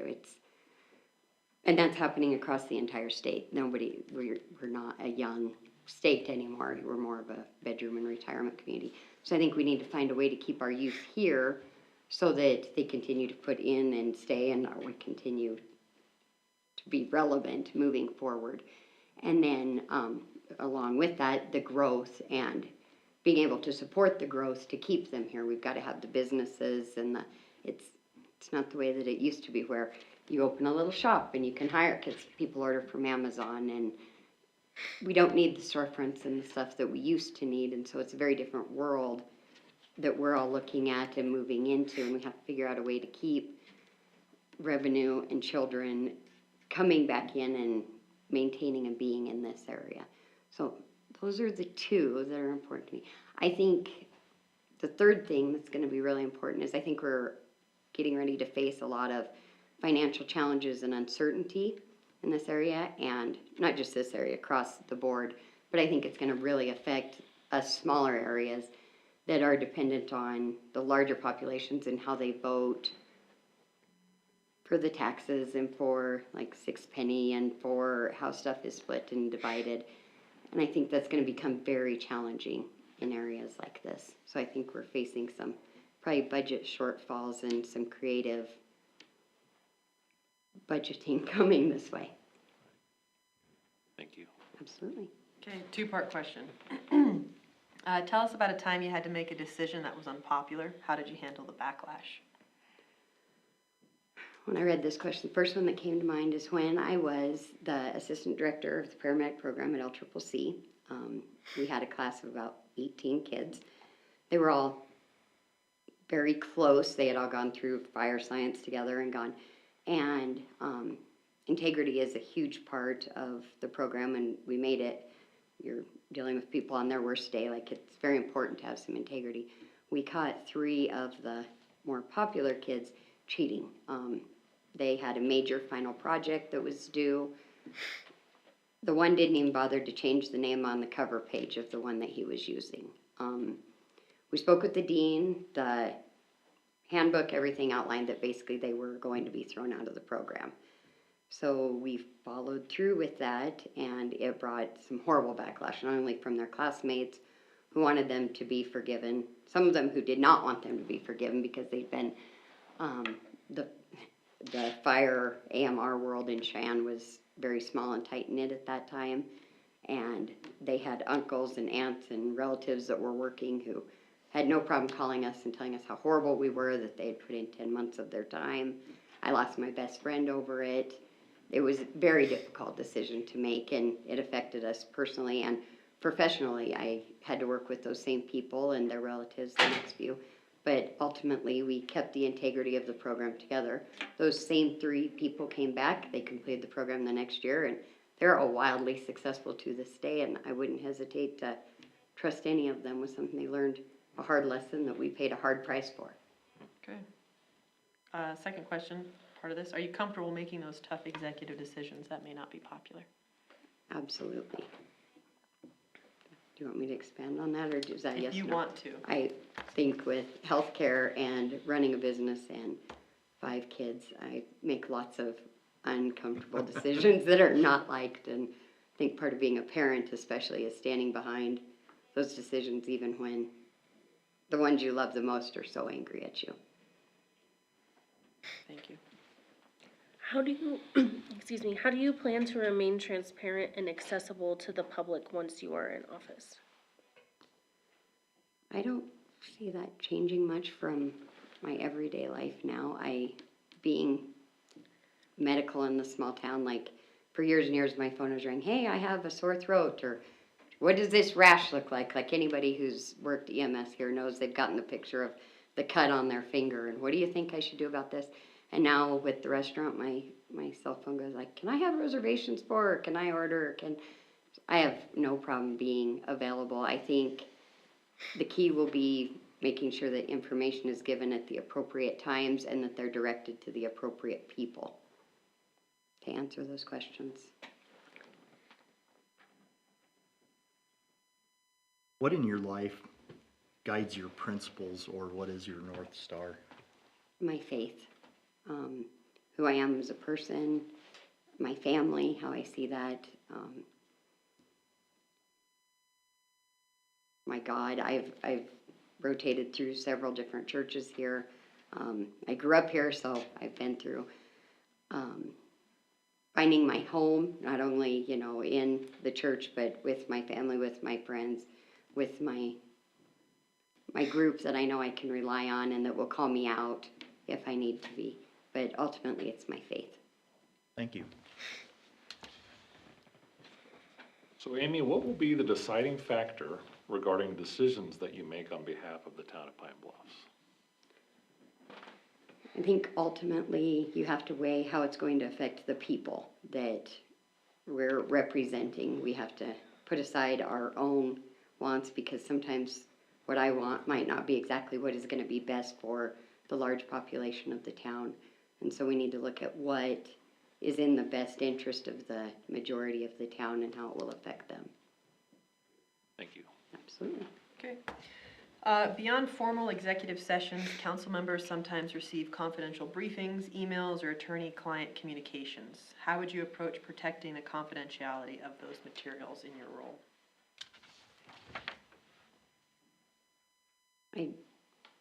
[SPEAKER 7] and that's happening across the entire state. We're not a young state anymore. We're more of a bedroom and retirement community. So I think we need to find a way to keep our youth here so that they continue to put in and stay, and we continue to be relevant moving forward. And then along with that, the growth and being able to support the growth to keep them here. We've got to have the businesses, and it's not the way that it used to be, where you open a little shop and you can hire kids. People order from Amazon, and we don't need the storefronts and the stuff that we used to need. And so it's a very different world that we're all looking at and moving into, and we have to figure out a way to keep revenue and children coming back in and maintaining and being in this area. So those are the 2 that are important to me. I think the 3rd thing that's going to be really important is I think we're getting ready to face a lot of financial challenges and uncertainty in this area, and not just this area, across the board, but I think it's going to really affect us smaller areas that are dependent on the larger populations and how they vote for the taxes and for like 6 penny and for how stuff is split and divided. And I think that's going to become very challenging in areas like this. So I think we're facing some probably budget shortfalls and some creative budgeting coming this way.
[SPEAKER 5] Thank you.
[SPEAKER 7] Absolutely.
[SPEAKER 3] Okay, 2-part question. Tell us about a time you had to make a decision that was unpopular. How did you handle the backlash?
[SPEAKER 7] When I read this question, the first one that came to mind is when I was the assistant director of the paramedic program at LCCC. We had a class of about 18 kids. They were all very close. They had all gone through fire science together and integrity is a huge part of the program, and we made it. You're dealing with people on their worst day. Like, it's very important to have some integrity. We caught 3 of the more popular kids cheating. They had a major final project that was due. The one didn't even bother to change the name on the cover page of the one that he was using. We spoke with the dean. The handbook, everything outlined that basically they were going to be thrown out of the program. So we followed through with that, and it brought some horrible backlash, not only from their classmates who wanted them to be forgiven, some of them who did not want them to be forgiven because they'd been, the fire AMR world in Cheyenne was very small and tight-knit at that time, and they had uncles and aunts and relatives that were working who had no problem calling us and telling us how horrible we were, that they had put in 10 months of their time. I lost my best friend over it. It was a very difficult decision to make, and it affected us personally and professionally. I had to work with those same people and their relatives the next few, but ultimately we kept the integrity of the program together. Those same 3 people came back. They completed the program the next year, and they're all wildly successful to this day, and I wouldn't hesitate to trust any of them with something they learned a hard lesson that we paid a hard price for.
[SPEAKER 3] Okay. Second question, part of this, are you comfortable making those tough executive decisions that may not be popular?
[SPEAKER 7] Absolutely. Do you want me to expand on that, or is that yes?
[SPEAKER 3] If you
[SPEAKER 7] no?
[SPEAKER 3] want to.
[SPEAKER 7] I think with healthcare and running a business and 5 kids, I make lots of uncomfortable decisions that are not liked, and I think part of being a parent especially is standing behind those decisions even when the ones you love the most are so angry at you.
[SPEAKER 3] Thank you.
[SPEAKER 1] How do you, excuse me, how do you plan to remain transparent and accessible to the public once you are in office?
[SPEAKER 7] I don't see that changing much from my everyday life now. Being medical in the small town, like, for years and years, my phone was ringing, hey, I have a sore throat, or what does this rash look like? Like, anybody who's worked EMS here knows they've gotten the picture of the cut on their finger, and what do you think I should do about this? And now with the restaurant, my cell phone goes like, can I have reservations for, or can I order, I have no problem being available. I think the key will be making sure that information is given at the appropriate times and that they're directed to the appropriate people to answer those questions.
[SPEAKER 4] What in your life guides your principles, or what is your North Star?
[SPEAKER 7] My faith, who I am as a person, my family, how I see that, my God. I've rotated through several different churches here. I grew up here, so I've been through finding my home, not only, you know, in the church, but with my family, with my friends, with my group that I know I can rely on and that will call me out if I need to be. But ultimately, it's my faith.
[SPEAKER 4] Thank you.
[SPEAKER 5] So Amy, what will be the deciding factor regarding decisions that you make on behalf of the town of Pine Bluffs?
[SPEAKER 7] I think ultimately you have to weigh how it's going to affect the people that we're representing. We have to put aside our own wants, because sometimes what I want might not be exactly what is going to be best for the large population of the town. And so we need to look at what is in the best interest of the majority of the town and how it will affect them.
[SPEAKER 5] Thank you.
[SPEAKER 7] Absolutely.
[SPEAKER 3] Okay. Beyond formal executive sessions, council members sometimes receive confidential briefings, emails, or attorney-client communications. How would you approach protecting the confidentiality of those materials in your role?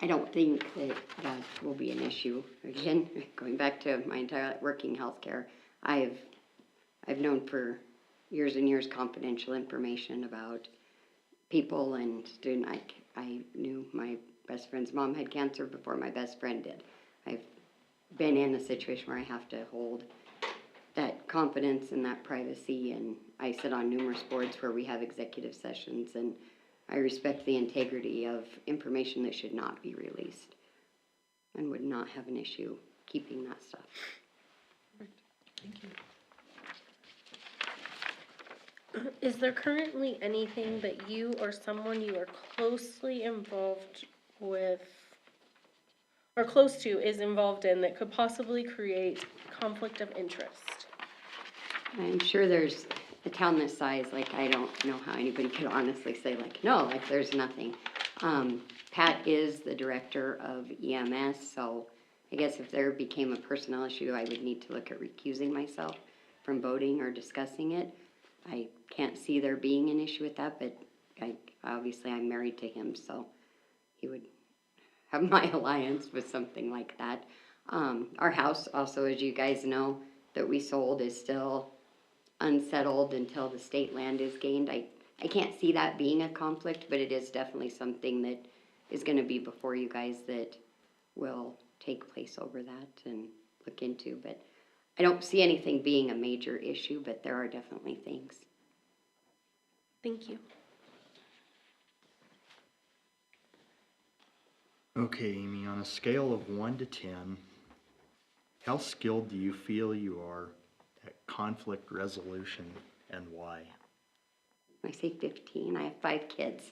[SPEAKER 7] I don't think that that will be an issue. Again, going back to my entire working healthcare, I've known for years and years confidential information about people and student. I knew my best friend's mom had cancer before my best friend did. I've been in a situation where I have to hold that confidence and that privacy, and I sit on numerous boards where we have executive sessions, and I respect the integrity of information that should not be released and would not have an issue keeping that stuff.
[SPEAKER 3] Thank you.
[SPEAKER 1] Is there currently anything that you or someone you are closely involved with, or close to is involved in, that could possibly create conflict of interest?
[SPEAKER 7] I'm sure there's a town this size, like, I don't know how anybody could honestly say, like, no, like, there's nothing. Pat is the director of EMS, so I guess if there became a personnel issue, I would need to look at recusing myself from voting or discussing it. I can't see there being an issue with that, but obviously I'm married to him, so he would have my alliance with something like that. Our house also, as you guys know, that we sold is still unsettled until the state land is gained. I can't see that being a conflict, but it is definitely something that is going to be before you guys that will take place over that and look into. But I don't see anything being a major issue, but there are definitely things.
[SPEAKER 1] Thank you.
[SPEAKER 4] Okay, Amy, on a scale of 1 to 10, how skilled do you feel you are at conflict resolution, and why?
[SPEAKER 7] I say 15. I have 5 kids.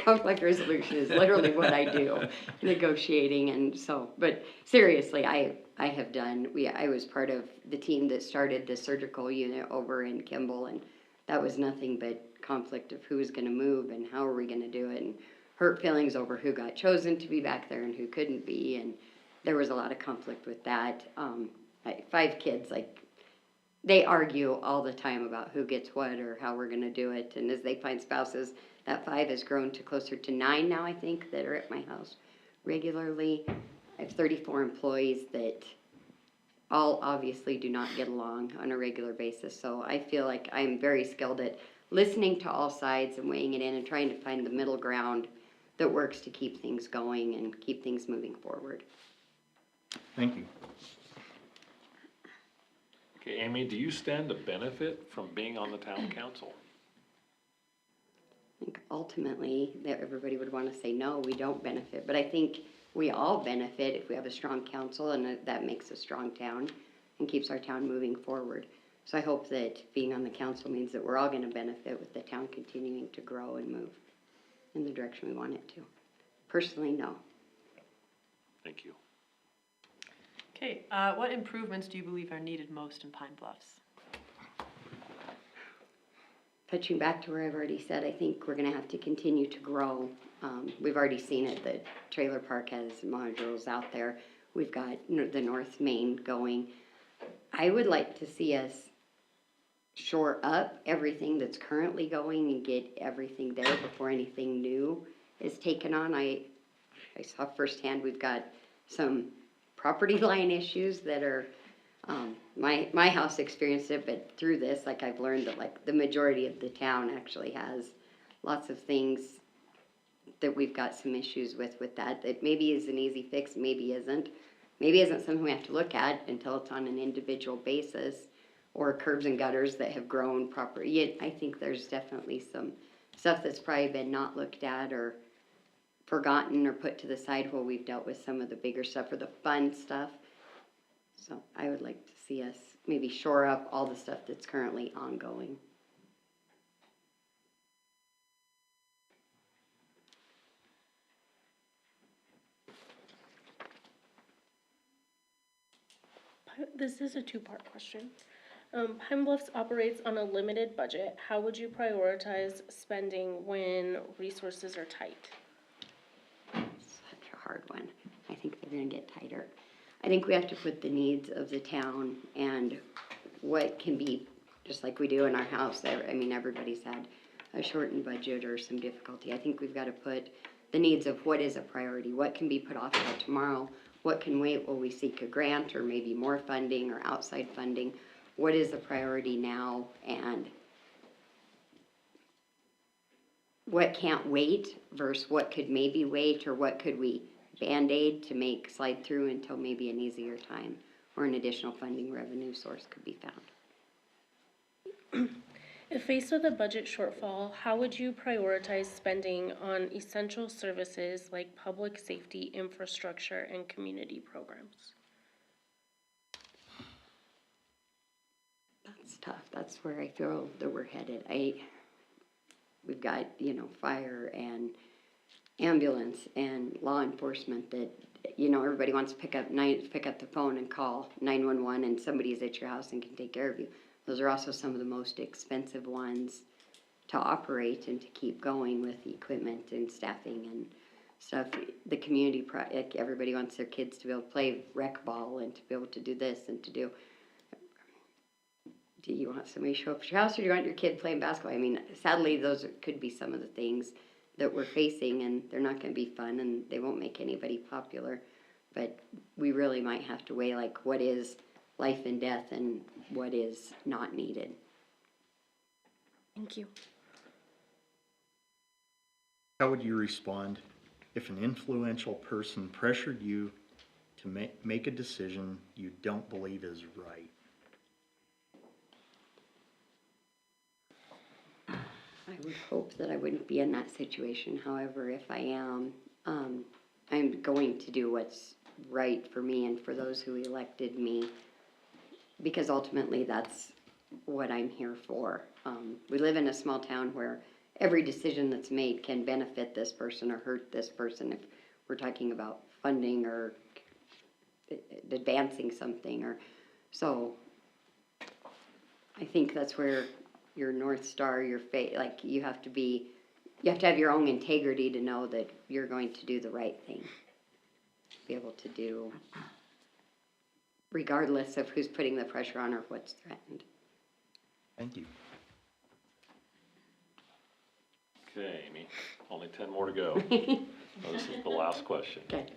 [SPEAKER 7] Conflict resolution is literally what I do, negotiating, and so. But seriously, I have done. I was part of the team that started the surgical unit over in Kimball, and that was nothing but conflict of who was going to move and how are we going to do it, and hurt feelings over who got chosen to be back there and who couldn't be, and there was a lot of conflict with that. 5 kids, like, they argue all the time about who gets what or how we're going to do it. And as they find spouses, that 5 has grown to closer to 9 now, I think, that are at my house regularly. I have 34 employees that all obviously do not get along on a regular basis, so I feel like I'm very skilled at listening to all sides and weighing it in and trying to find the middle ground that works to keep things going and keep things moving forward.
[SPEAKER 4] Thank you.
[SPEAKER 5] Okay, Amy, do you stand to benefit from being on the town council?
[SPEAKER 7] I think ultimately that everybody would want to say, no, we don't benefit, but I think we all benefit if we have a strong council, and that makes a strong town and keeps our town moving forward. So I hope that being on the council means that we're all going to benefit with the town continuing to grow and move in the direction we want it to. Personally, no.
[SPEAKER 5] Thank you.
[SPEAKER 3] Okay, what improvements do you believe are needed most in Pine Bluffs?
[SPEAKER 7] Touching back to where I've already said, I think we're gonna have to continue to grow. We've already seen it, the trailer park has modules out there. We've got the North Main going. I would like to see us shore up everything that's currently going and get everything there before anything new is taken on. I saw firsthand, we've got some property line issues that are, my house experienced it, but through this, like, I've learned that, like, the majority of the town actually has lots of things that we've got some issues with that maybe is an easy fix, maybe isn't something we have to look at until it's on an individual basis, or curbs and gutters that have grown properly. Yet I think there's definitely some stuff that's probably been not looked at or forgotten or put to the side while we've dealt with some of the bigger stuff or the fun stuff. So I would like to see us maybe shore up all the stuff that's currently ongoing.
[SPEAKER 1] This is a two-part question. Pine Bluffs operates on a limited budget. How would you prioritize spending when resources are tight?
[SPEAKER 7] Such a hard one. I think they're gonna get tighter. I think we have to put the needs of the town and what can be, just like we do in our house. I mean, everybody's had a shortened budget or some difficulty. I think we've got to put the needs of what is a priority, what can be put off till tomorrow, what can wait while we seek a grant or maybe more funding or outside funding. What is the priority now, and what can't wait versus what could maybe wait, or what could we Band-Aid to make slide through until maybe an easier time or an additional funding revenue source could be found.
[SPEAKER 1] If faced with a budget shortfall, how would you prioritize spending on essential services like public safety, infrastructure, and community programs?
[SPEAKER 7] That's tough. That's where I feel that we're headed. We've got, fire and ambulance and law enforcement that, everybody wants to pick up the phone and call 911 and somebody's at your house and can take care of you. Those are also some of the most expensive ones to operate and to keep going with equipment and staffing and stuff. The community everybody wants their kids to be able to play rec ball and to be able to do this and to do. Do you want somebody to show up at your house, or do you want your kid playing basketball? I mean, sadly, those could be some of the things that we're facing, and they're not going to be fun, and they won't make anybody popular. But we really might have to weigh, like, what is life and death and what is not needed.
[SPEAKER 1] Thank you.
[SPEAKER 4] How would you respond if an influential person pressured you to make a decision you don't believe is right?
[SPEAKER 7] I would hope that I wouldn't be in that situation. However, if I am, I'm going to do what's right for me and for those who elected me, because ultimately that's what I'm here for. We live in a small town where every decision that's made can benefit this person or hurt this person if we're talking about funding or advancing something. So I think that's where your North Star, your faith, like, you have to have your own integrity to know that you're going to do the right thing. Be able to do, regardless of who's putting the pressure on or what's threatened.
[SPEAKER 4] Thank you.
[SPEAKER 5] Okay, Amy, only 10 more to go. So this is the last question.
[SPEAKER 7] Okay.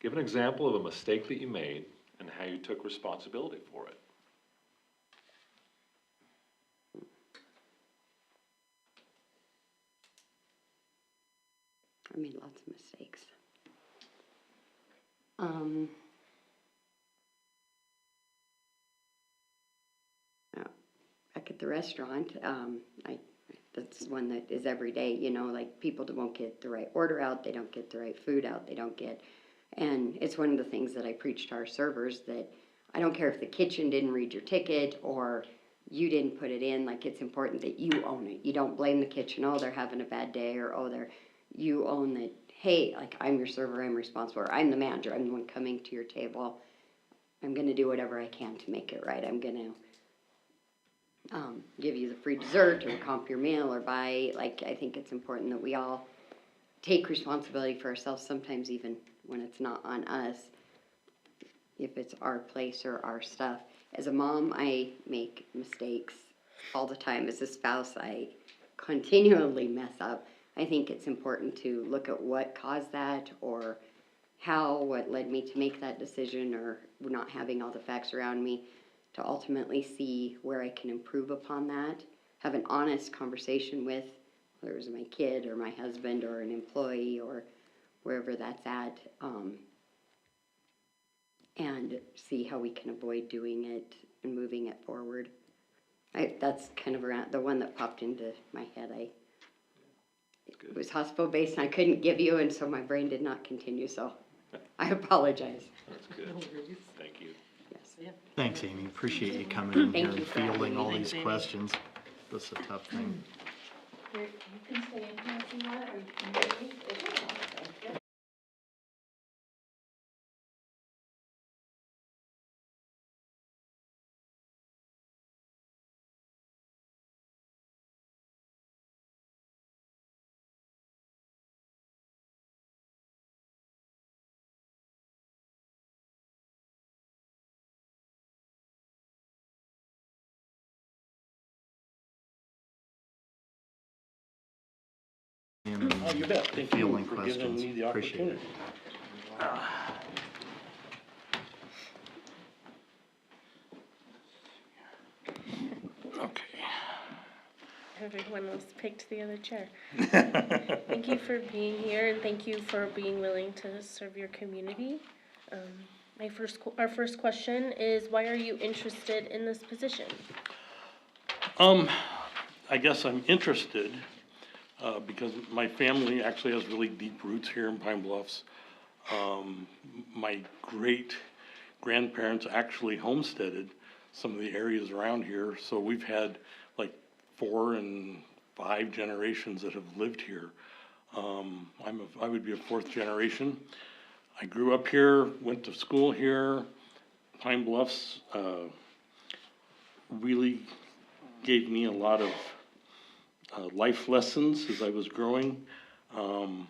[SPEAKER 5] Give an example of a mistake that you made and how you took responsibility for it.
[SPEAKER 7] I made lots of mistakes. Back at the restaurant, that's one that is every day, you know, like people that won't get the right order out, they don't get the right food out, and it's one of the things that I preach to our servers, that I don't care if the kitchen didn't read your ticket or you didn't put it in, like it's important that you own it. You don't blame the kitchen, oh, they're having a bad day, or you own that, hey, like I'm your server, I'm responsible, or I'm the manager, I'm the one coming to your table. I'm gonna do whatever I can to make it right. I'm gonna give you the free dessert or comp your meal or buy, like, I think it's important that we all take responsibility for ourselves, sometimes even when it's not on us, if it's our place or our stuff. As a mom, I make mistakes all the time. As a spouse, I continually mess up. I think it's important to look at what caused that, or what led me to make that decision, or not having all the facts around me, to ultimately see where I can improve upon that. Have an honest conversation with, whether it was my kid or my husband or an employee or wherever that's at, and see how we can avoid doing it and moving it forward. That's kind of around the one that popped into my head. It was hospital-based and I couldn't give you, and so my brain did not continue, so I apologize.
[SPEAKER 5] That's good.
[SPEAKER 3] No worries.
[SPEAKER 5] Thank you.
[SPEAKER 3] Yeah.
[SPEAKER 4] Thanks, Amy. Appreciate you coming in
[SPEAKER 7] Thank
[SPEAKER 4] here
[SPEAKER 7] you
[SPEAKER 4] and
[SPEAKER 7] for having
[SPEAKER 4] fielding
[SPEAKER 7] me.
[SPEAKER 4] all
[SPEAKER 3] Thanks,
[SPEAKER 4] these
[SPEAKER 3] Amy.
[SPEAKER 4] questions. That's a tough thing.
[SPEAKER 2] You can stay in here if you want, or you can leave.
[SPEAKER 8] Oh, you bet. Thank you
[SPEAKER 4] Fielding
[SPEAKER 8] for
[SPEAKER 4] questions.
[SPEAKER 8] giving me the
[SPEAKER 4] Appreciate it.
[SPEAKER 8] opportunity. Okay.
[SPEAKER 1] Everyone else picked the other chair. Thank you for being here, and thank you for being willing to serve your community. Our first question is, why are you interested in this position?
[SPEAKER 8] I guess I'm interested, because my family actually has really deep roots here in Pine Bluffs. My great grandparents actually homesteaded some of the areas around here, so we've had like 4 and 5 generations that have lived here. I would be a 4th generation. I grew up here, went to school here. Pine Bluffs, really gave me a lot of life lessons as I was growing. And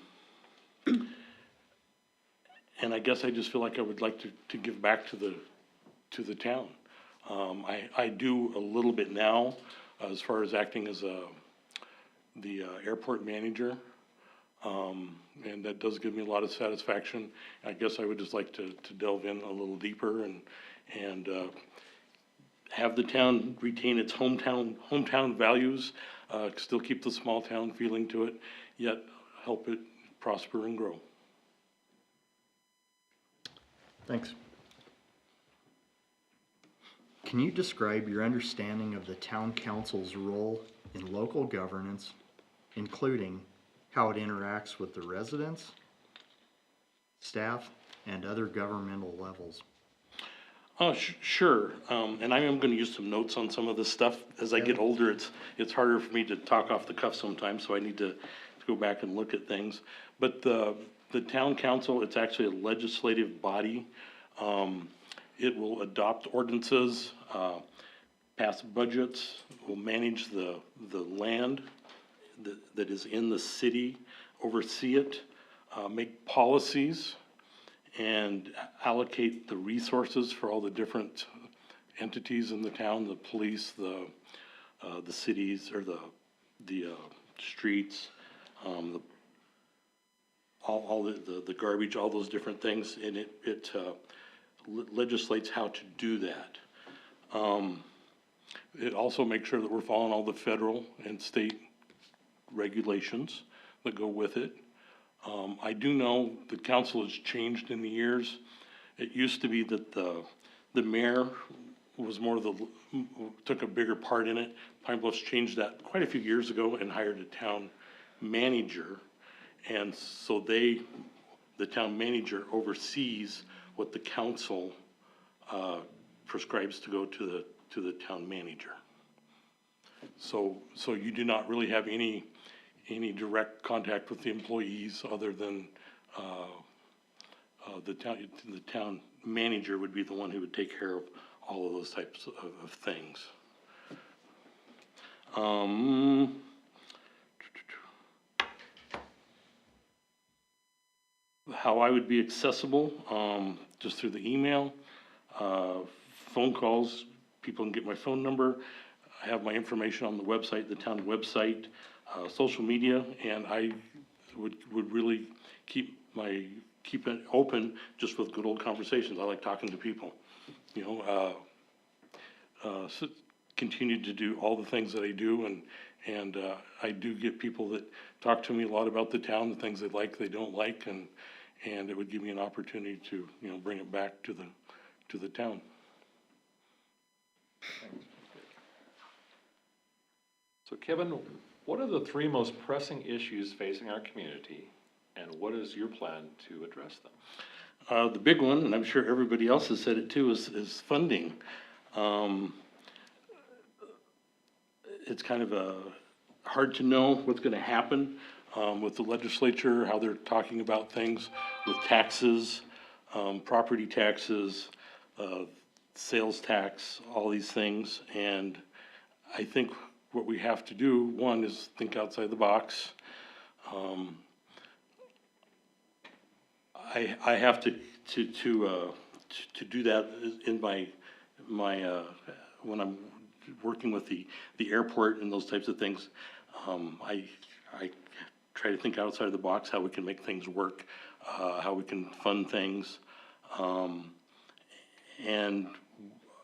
[SPEAKER 8] I guess I just feel like I would like to give back to the town. I do a little bit now, as far as acting as the airport manager. And that does give me a lot of satisfaction. I guess I would just like to delve in a little deeper and have the town retain its hometown values, still keep the small town feeling to it, yet help it prosper and grow.
[SPEAKER 4] Thanks. Can you describe your understanding of the town council's role in local governance, including how it interacts with the residents, staff, and other governmental levels?
[SPEAKER 8] Sure, and I am gonna use some notes on some of this stuff. As I get older, it's harder for me to talk off the cuff sometimes, so I need to go back and look at things. But the town council, it's actually a legislative body. It will adopt ordinances, pass budgets, will manage the land that is in the city, oversee it, make policies, and allocate the resources for all the different entities in the town, the police, the cities, or the streets, all the garbage, all those different things. And it legislates how to do that. It also makes sure that we're following all the federal and state regulations that go with it. I do know the council has changed in the years. It used to be that the mayor was more of the, took a bigger part in it. Pine Bluffs changed that quite a few years ago and hired a town manager. And so the town manager oversees what the council prescribes to go to the town manager. So you do not really have any direct contact with the employees other than the town manager would be the one who would take care of all of those types of things. How I would be accessible, just through the email, phone calls, people can get my phone number. I have my information on the website, the town website, social media, and I would really keep it open just with good old conversations. I like talking to people, you know, so continue to do all the things that I do, and I do get people that talk to me a lot about the town, the things they like, they don't like, and it would give me an opportunity to, you know, bring it back to the town.
[SPEAKER 5] So Kevin, what are the 3 most pressing issues facing our community, and what is your plan to address them?
[SPEAKER 8] The big one, and I'm sure everybody else has said it too, is funding. It's kind of hard to know what's gonna happen with the legislature, how they're talking about things with taxes, property taxes, sales tax, all these things. And I think what we have to do, one, is think outside the box. I have to do that in my when I'm working with the airport and those types of things. I try to think outside the box, how we can make things work, how we can fund things. And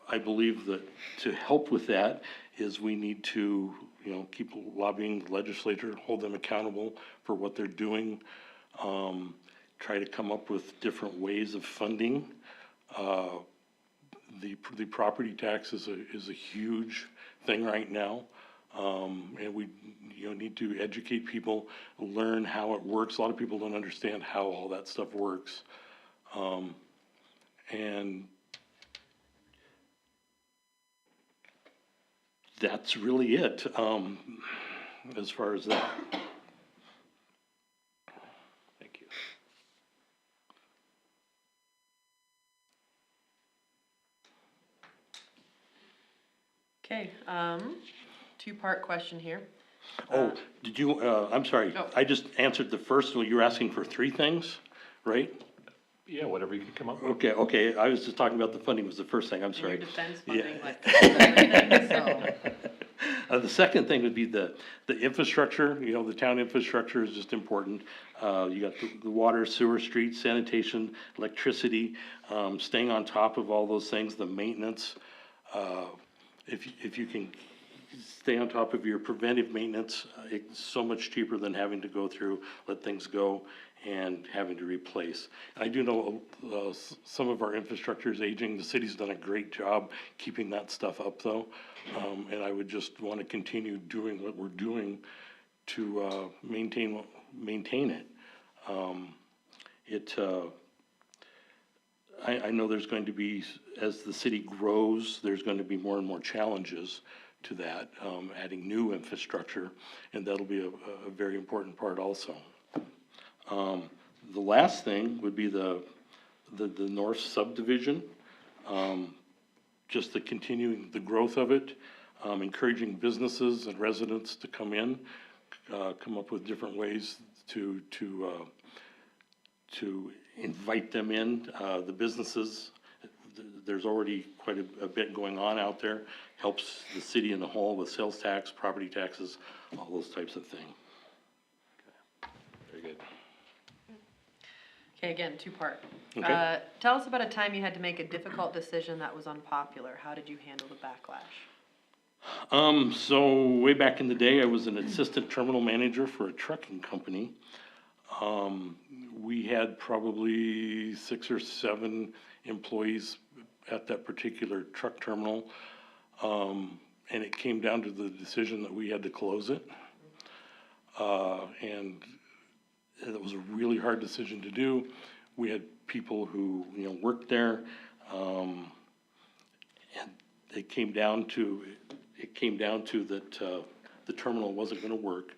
[SPEAKER 8] I believe that to help with that is we need to, you know, keep lobbying the legislature, hold them accountable for what they're doing. Try to come up with different ways of funding. The property tax is a huge thing right now. And we, you know, need to educate people, learn how it works. A lot of people don't understand how all that stuff works. And that's really it, as far as that.
[SPEAKER 5] Thank you.
[SPEAKER 3] Okay, two-part question here.
[SPEAKER 8] Oh, did you, I'm sorry,
[SPEAKER 3] Oh.
[SPEAKER 8] I just answered the first one. You were asking for 3 things, right?
[SPEAKER 5] Yeah, whatever you can come up with.
[SPEAKER 8] Okay, I was just talking about the funding was the first thing, I'm
[SPEAKER 3] And your
[SPEAKER 8] sorry.
[SPEAKER 3] defense
[SPEAKER 8] Yeah.
[SPEAKER 3] funding, like, everything, so.
[SPEAKER 8] The second thing would be the infrastructure, you know, the town infrastructure is just important. You got the water, sewer, streets, sanitation, electricity, staying on top of all those things, the maintenance. If you can stay on top of your preventive maintenance, it's so much cheaper than having to go through, let things go, and having to replace. And I do know some of our infrastructure is aging. The city's done a great job keeping that stuff up, though. And I would just want to continue doing what we're doing to maintain it. I know there's going to be, as the city grows, there's going to be more and more challenges to that, adding new infrastructure, and that'll be a very important part also. The last thing would be the north subdivision, just the continuing the growth of it, encouraging businesses and residents to come in, come up with different ways to invite them in. The businesses, there's already quite a bit going on out there, helps the city in the whole with sales tax, property taxes, all those types of things.
[SPEAKER 5] Very good.
[SPEAKER 3] Okay, again, two-part.
[SPEAKER 8] Okay.
[SPEAKER 3] Tell us about a time you had to make a difficult decision that was unpopular. How did you handle the backlash?
[SPEAKER 8] So way back in the day, I was an assistant terminal manager for a trucking company. We had probably 6 or 7 employees at that particular truck terminal. And it came down to the decision that we had to close it. And it was a really hard decision to do. We had people who, worked there. And it came down to that, the terminal wasn't gonna work,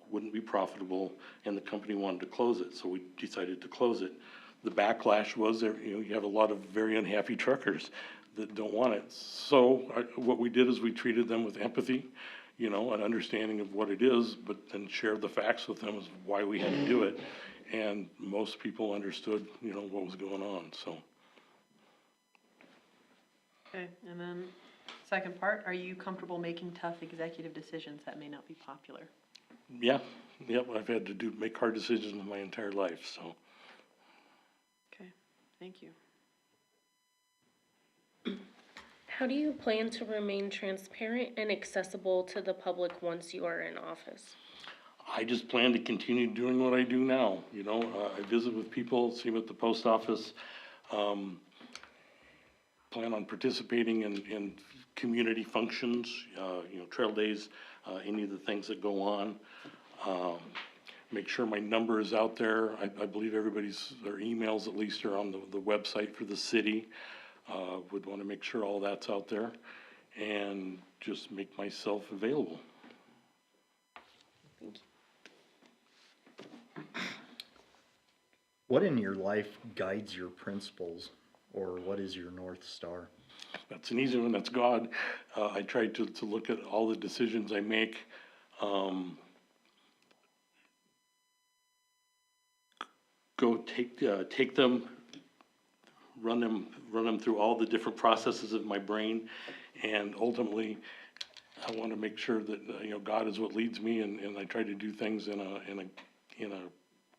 [SPEAKER 8] wouldn't be profitable, and the company wanted to close it, so we decided to close it. The backlash was there, you have a lot of very unhappy truckers that don't want it. So what we did is we treated them with empathy, an understanding of what it is, but then shared the facts with them as why we had to do it. And most people understood, what was going on, so.
[SPEAKER 3] Okay, and then second part, are you comfortable making tough executive decisions that may not be popular?
[SPEAKER 8] Yeah, yep, I've had to make hard decisions my entire life, so.
[SPEAKER 3] Okay, thank you.
[SPEAKER 1] How do you plan to remain transparent and accessible to the public once you are in office?
[SPEAKER 8] I just plan to continue doing what I do now, I visit with people, see them at the post office, plan on participating in community functions, trail days, any of the things that go on. Make sure my number is out there. I believe their emails at least are on the website for the city. Would want to make sure all that's out there and just make myself available.
[SPEAKER 4] What in your life guides your principles, or what is your North Star?
[SPEAKER 8] That's an easy one, that's God. I try to look at all the decisions I make, go take them, run them through all the different processes of my brain, and ultimately, I want to make sure that, God is what leads me, and I try to do things in a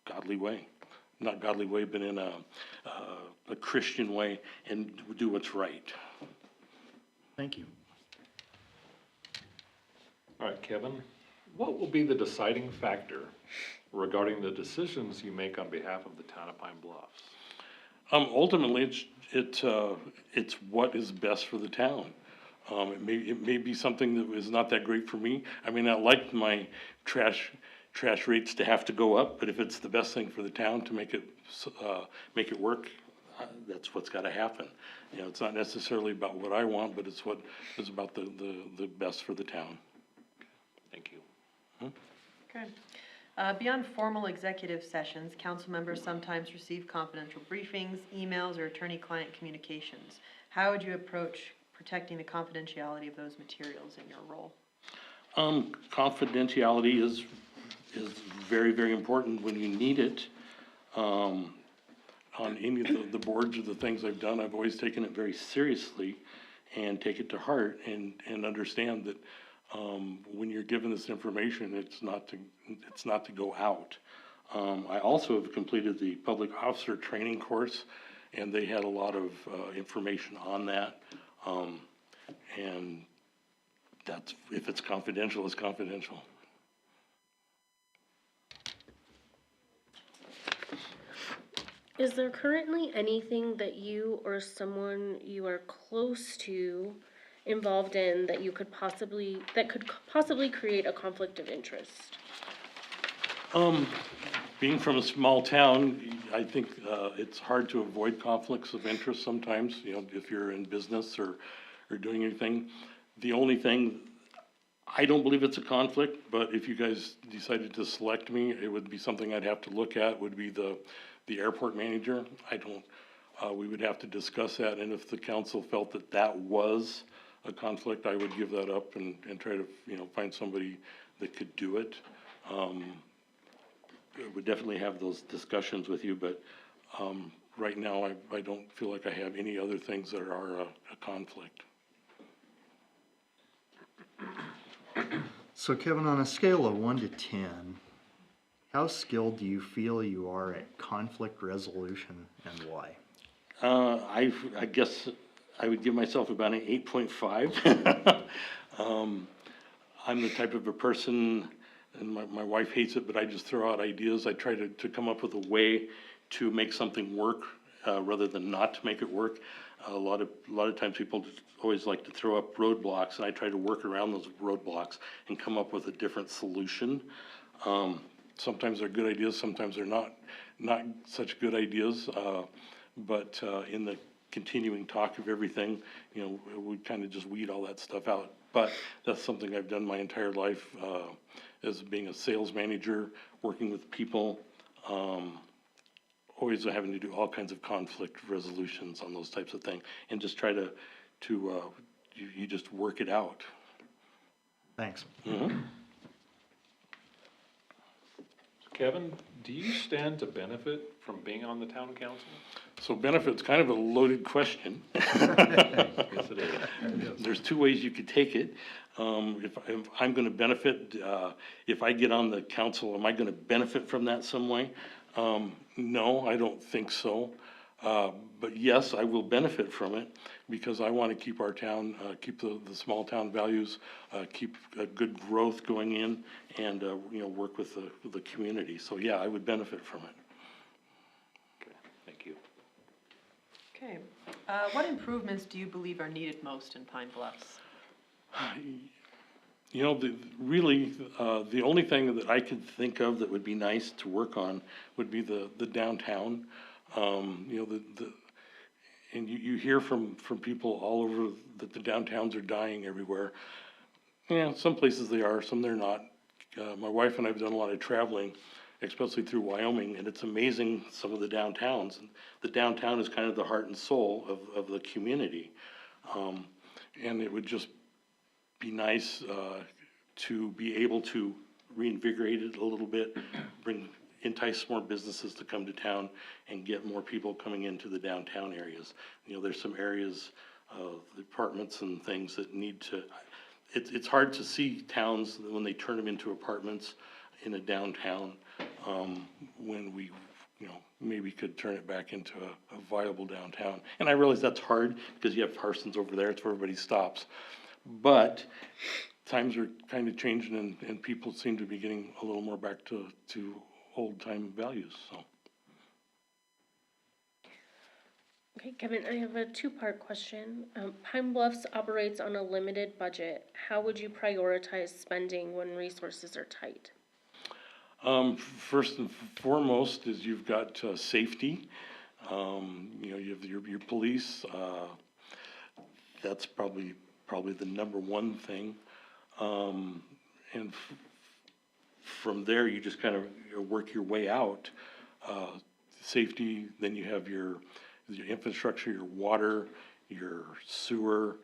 [SPEAKER 8] godly way. Not godly way, but in a Christian way, and do what's right.
[SPEAKER 4] Thank you.
[SPEAKER 5] All right, Kevin, what will be the deciding factor regarding the decisions you make on behalf of the town of Pine Bluffs?
[SPEAKER 8] Ultimately, it's what is best for the town. It may be something that is not that great for me. I may not like my trash rates to have to go up, but if it's the best thing for the town to make it work, that's what's gotta happen. It's not necessarily about what I want, but it's what is about the best for the town.
[SPEAKER 5] Thank you.
[SPEAKER 3] Okay. Beyond formal executive sessions, council members sometimes receive confidential briefings, emails, or attorney-client communications. How would you approach protecting the confidentiality of those materials in your role?
[SPEAKER 8] Confidentiality is very, very important when you need it. On any of the boards or the things I've done, I've always taken it very seriously and take it to heart and understand that when you're given this information, it's not to go out. I also have completed the public officer training course, and they had a lot of information on that. And that's, if it's confidential, it's confidential.
[SPEAKER 1] Is there currently anything that you or someone you are close to involved in that could possibly create a conflict of interest?
[SPEAKER 8] Being from a small town, I think it's hard to avoid conflicts of interest sometimes, if you're in business or doing anything. The only thing, I don't believe it's a conflict, but if you guys decided to select me, it would be something I'd have to look at, would be the airport manager. We would have to discuss that, and if the council felt that was a conflict, I would give that up and try to, find somebody that could do it. I would definitely have those discussions with you, but right now, I don't feel like I have any other things that are a conflict.
[SPEAKER 4] So Kevin, on a scale of 1 to 10, How skilled do you feel you are at conflict resolution and why?
[SPEAKER 8] I guess I would give myself about an 8.5. I'm the type of a person, and my wife hates it, but I just throw out ideas. I try to come up with a way to make something work, rather than not to make it work. A lot of times people just always like to throw up roadblocks, and I try to work around those roadblocks and come up with a different solution. Sometimes they're good ideas, sometimes they're not such good ideas, but in the continuing talk of everything, you know, we kind of just weed all that stuff out. But that's something I've done my entire life, as being a sales manager, working with people, always having to do all kinds of conflict resolutions on those types of things, and just try to you just work it out.
[SPEAKER 4] Thanks.
[SPEAKER 5] Kevin, do you stand to benefit from being on the town council?
[SPEAKER 8] So benefit's kind of a loaded question.
[SPEAKER 5] Yes, it is.
[SPEAKER 8] There's two ways you could take it. If I'm gonna benefit, if I get on the council, am I gonna benefit from that some way? No, I don't think so. But yes, I will benefit from it because I wanna keep our town, keep the small town values, keep a good growth going in and, you know, work with the community. So yeah, I would benefit from it.
[SPEAKER 5] Okay, thank you.
[SPEAKER 3] Okay. What improvements do you believe are needed most in Pine Bluffs?
[SPEAKER 8] You know, really, the only thing that I could think of that would be nice to work on would be the downtown. You know, and you hear from people all over that the downtowns are dying everywhere. Yeah, some places they are, some they're not. My wife and I have done a lot of traveling, especially through Wyoming, and it's amazing some of the downtowns. The downtown is kind of the heart and soul of the community. And it would just be nice to be able to reinvigorate it a little bit, entice more businesses to come to town and get more people coming into the downtown areas. You know, there's some areas, apartments and things that need to, it's hard to see towns when they turn them into apartments in a downtown, when we, you know, maybe could turn it back into a viable downtown. And I realize that's hard because you have Parsons over there, it's where everybody stops. But times are kind of changing and people seem to be getting a little more back to old time values, so.
[SPEAKER 1] Okay, Kevin, I have a two-part question. Pine Bluffs operates on a limited budget. How would you prioritize spending when resources are tight?
[SPEAKER 8] First and foremost is you've got safety. You know, you have your police. That's probably the number one thing. And from there, you just kind of work your way out. Safety, then you have your infrastructure, your water, your sewer,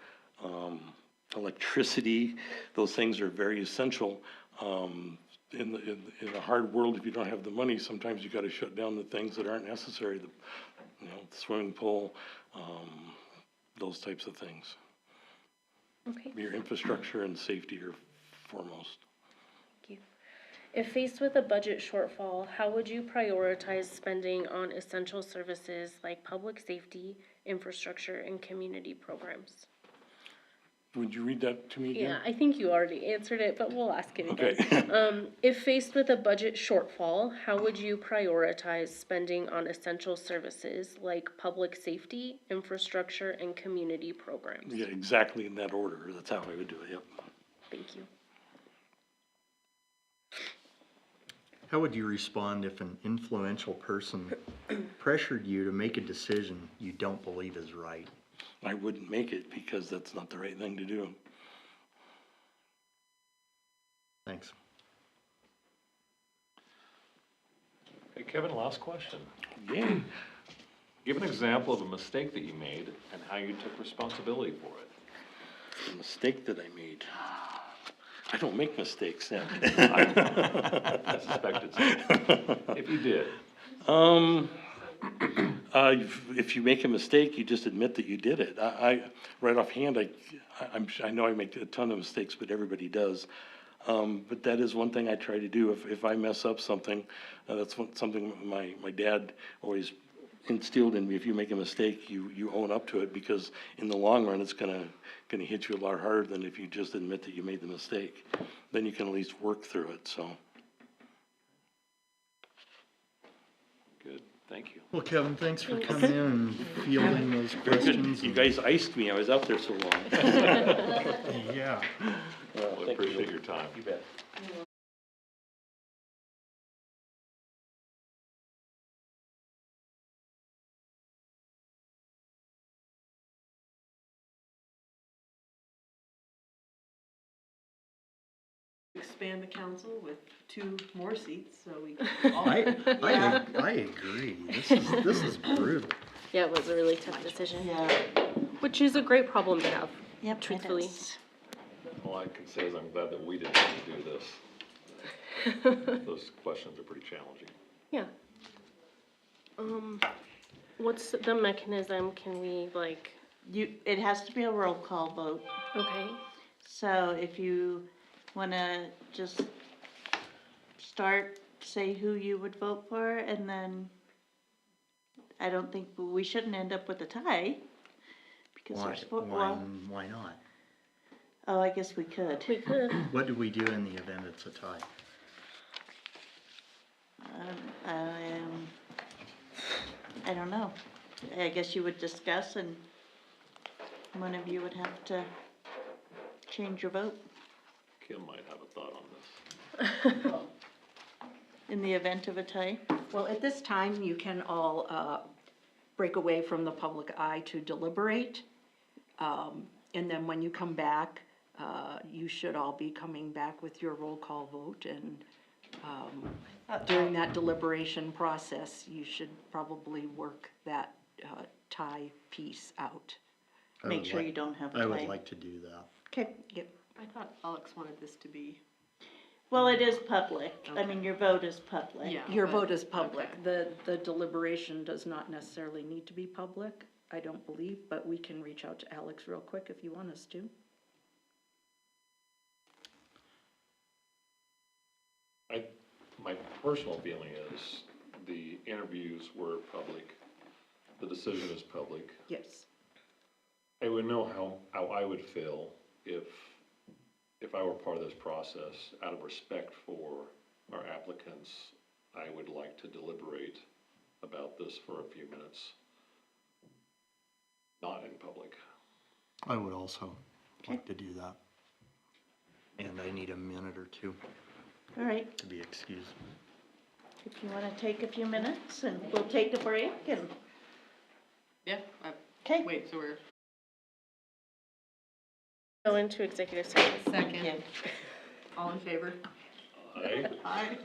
[SPEAKER 8] electricity. Those things are very essential. In a hard world, if you don't have the money, sometimes you got to shut down the things that aren't necessary. The swimming pool, those types of things.
[SPEAKER 1] Okay,
[SPEAKER 8] Your infrastructure and safety are foremost.
[SPEAKER 1] thank you. If faced with a budget shortfall, how would you prioritize spending on essential services like public safety, infrastructure, and community programs?
[SPEAKER 8] Would you read that to me again?
[SPEAKER 1] Yeah, I think you already answered it, but we'll ask it again.
[SPEAKER 8] Okay.
[SPEAKER 1] If faced with a budget shortfall, how would you prioritize spending on essential services like public safety, infrastructure, and community programs?
[SPEAKER 8] Yeah, exactly in that order. That's how I would do it, yep.
[SPEAKER 1] Thank you.
[SPEAKER 4] How would you respond if an influential person pressured you to make a decision you don't believe is right?
[SPEAKER 8] I wouldn't make it because that's not the right thing to do.
[SPEAKER 4] Thanks.
[SPEAKER 5] Hey, Kevin, last question.
[SPEAKER 8] Yeah.
[SPEAKER 5] Give an example of a mistake that you made and how you took responsibility for it.
[SPEAKER 8] The mistake that I made. I don't make mistakes now.
[SPEAKER 5] I suspected so. If you did.
[SPEAKER 8] If you make a mistake, you just admit that you did it. I right offhand, I know I make a ton of mistakes, but everybody does. But that is one thing I try to do. If I mess up something, something my dad always instilled in me. If you make a mistake, you own up to it, because in the long run, it's gonna hit you a lot harder than if you just admit that you made the mistake. Then you can at least work through it, so.
[SPEAKER 5] Good, thank you.
[SPEAKER 4] Well, Kevin, thanks for coming in and fielding those
[SPEAKER 8] Very good.
[SPEAKER 4] questions.
[SPEAKER 8] You guys iced me. I was out there so long.
[SPEAKER 4] Yeah.
[SPEAKER 5] Well, I appreciate your time.
[SPEAKER 8] You bet.
[SPEAKER 3] Expand the council with 2 more seats, so we can all.
[SPEAKER 4] I agree. This is brutal.
[SPEAKER 1] Yeah, it was a really tough decision,
[SPEAKER 2] Yeah,
[SPEAKER 1] which is a great problem to have.
[SPEAKER 2] yep, it
[SPEAKER 1] Truthfully.
[SPEAKER 2] is.
[SPEAKER 5] All I can say is I'm glad that we didn't have to do this. Those questions are pretty challenging.
[SPEAKER 1] Yeah. What's the mechanism? Can we
[SPEAKER 2] It has to be a roll call vote.
[SPEAKER 1] okay,
[SPEAKER 2] So if you wanna just start, say who you would vote for, and then I don't think, we shouldn't end up with a tie. Because
[SPEAKER 4] Why,
[SPEAKER 2] there's four,
[SPEAKER 4] why,
[SPEAKER 2] well,
[SPEAKER 4] why not?
[SPEAKER 2] oh, I guess we could.
[SPEAKER 1] we could.
[SPEAKER 4] What do we do in the event it's a tie?
[SPEAKER 2] I don't know. I guess you would discuss and one of you would have to change your vote
[SPEAKER 5] Kim might have a thought on this.
[SPEAKER 2] in the event of a tie.
[SPEAKER 9] Well, at this time, you can all break away from the public eye to deliberate. And then when you come back, you should all be coming back with your roll call vote. And during that deliberation process, you should probably work that tie piece out.
[SPEAKER 4] I
[SPEAKER 2] Make
[SPEAKER 4] would
[SPEAKER 2] sure
[SPEAKER 4] like-
[SPEAKER 2] you don't have a tie.
[SPEAKER 4] I would like to do that.
[SPEAKER 2] Okay.
[SPEAKER 9] Yep.
[SPEAKER 3] I thought Alex wanted this to be.
[SPEAKER 2] Well, it is public. I mean, your vote is public.
[SPEAKER 3] Yeah.
[SPEAKER 9] Your
[SPEAKER 3] but-
[SPEAKER 9] vote is public.
[SPEAKER 3] okay.
[SPEAKER 9] The deliberation does not necessarily need to be public, I don't believe, but we can reach out to Alex real quick if you want us to.
[SPEAKER 5] My personal feeling is the interviews were public, the decision is public.
[SPEAKER 9] Yes.
[SPEAKER 5] I would know how I would feel if I were part of this process. Out of respect for our applicants, I would like to deliberate about this for a few minutes, not in public.
[SPEAKER 4] I would also like to do that. And I need a minute or two
[SPEAKER 2] All right.
[SPEAKER 4] to be excused.
[SPEAKER 2] If you wanna take a few minutes and we'll take a break and,
[SPEAKER 3] Yeah,
[SPEAKER 2] okay.
[SPEAKER 3] wait, so we're
[SPEAKER 1] Go into executive session.
[SPEAKER 3] second. All in favor?
[SPEAKER 5] Aye.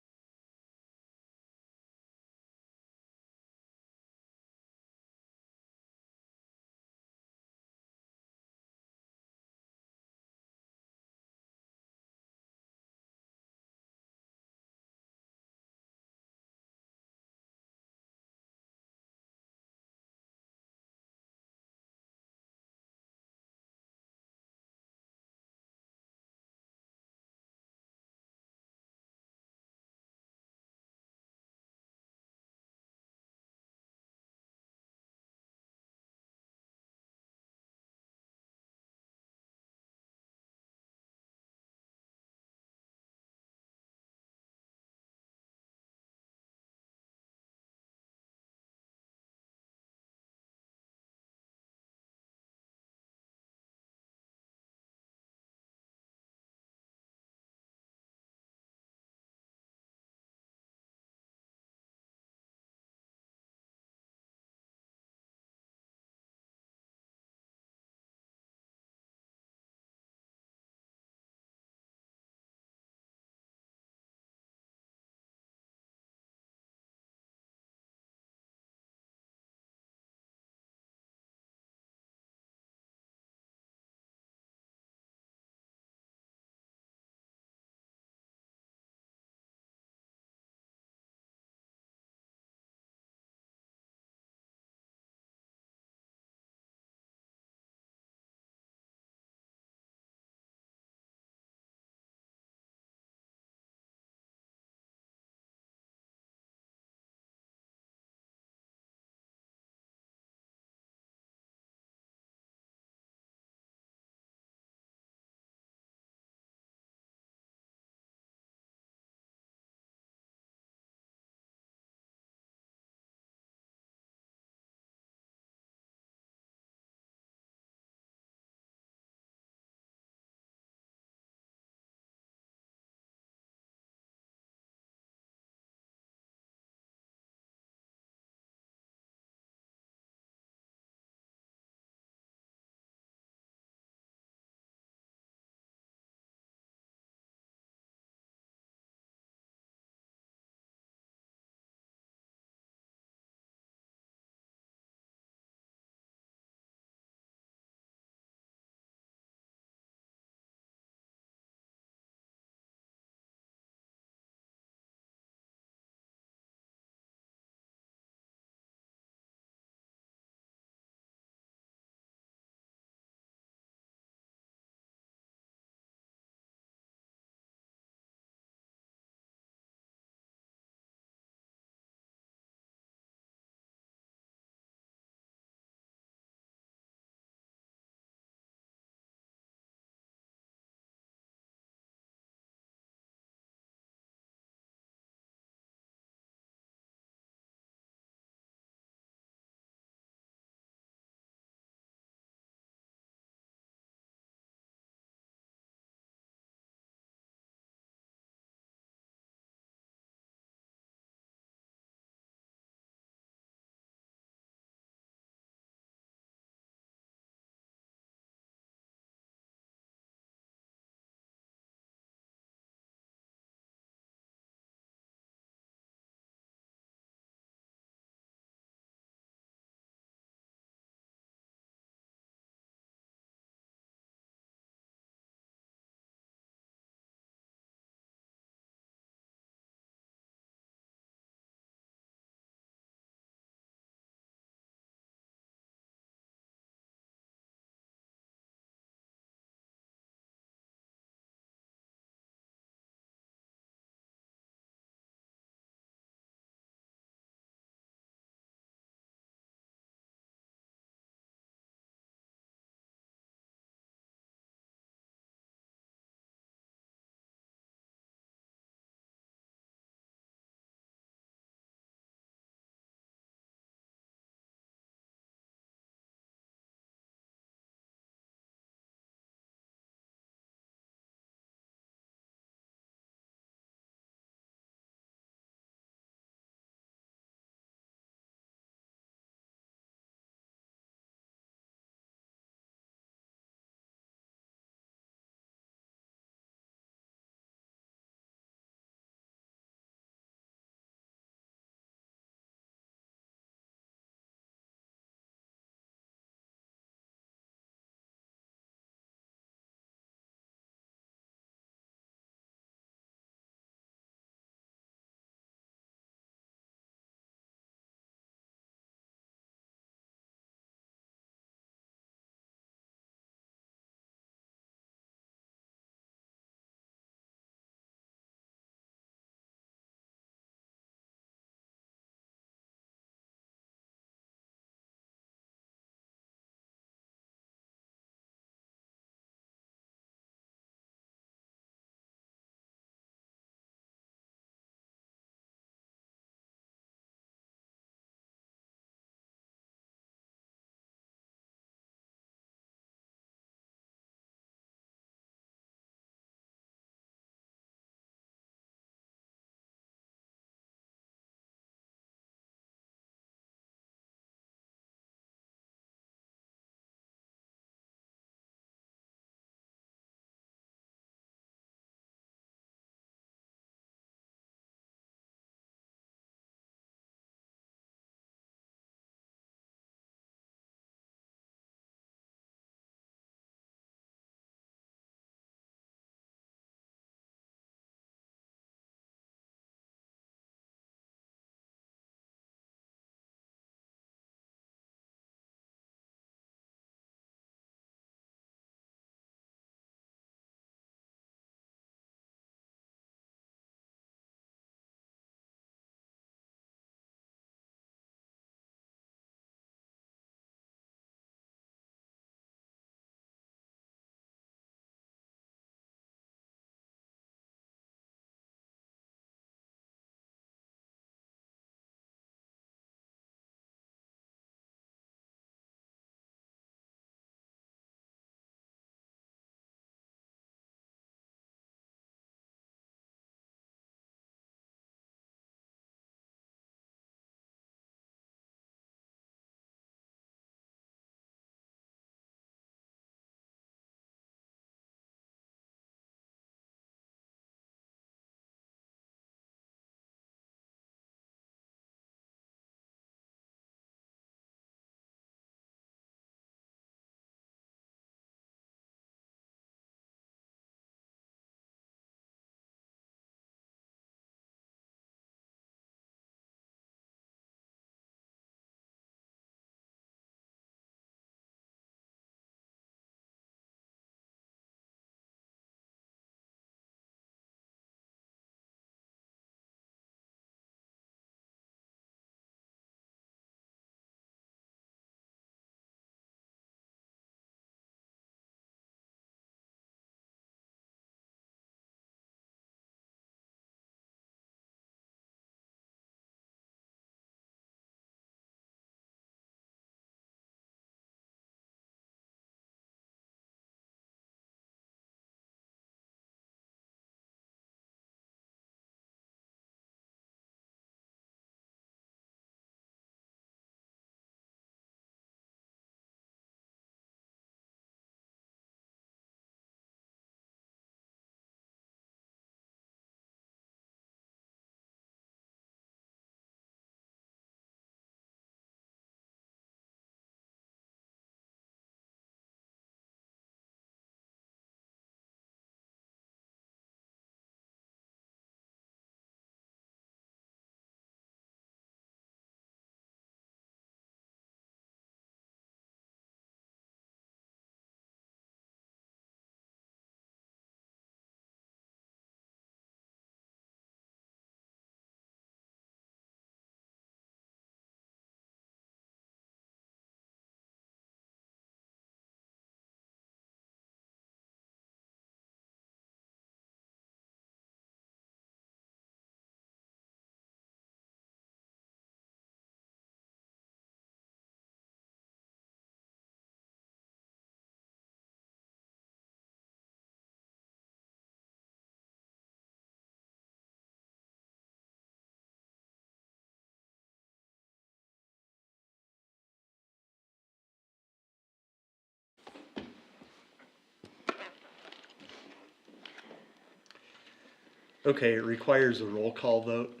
[SPEAKER 4] Okay, it requires a roll call vote,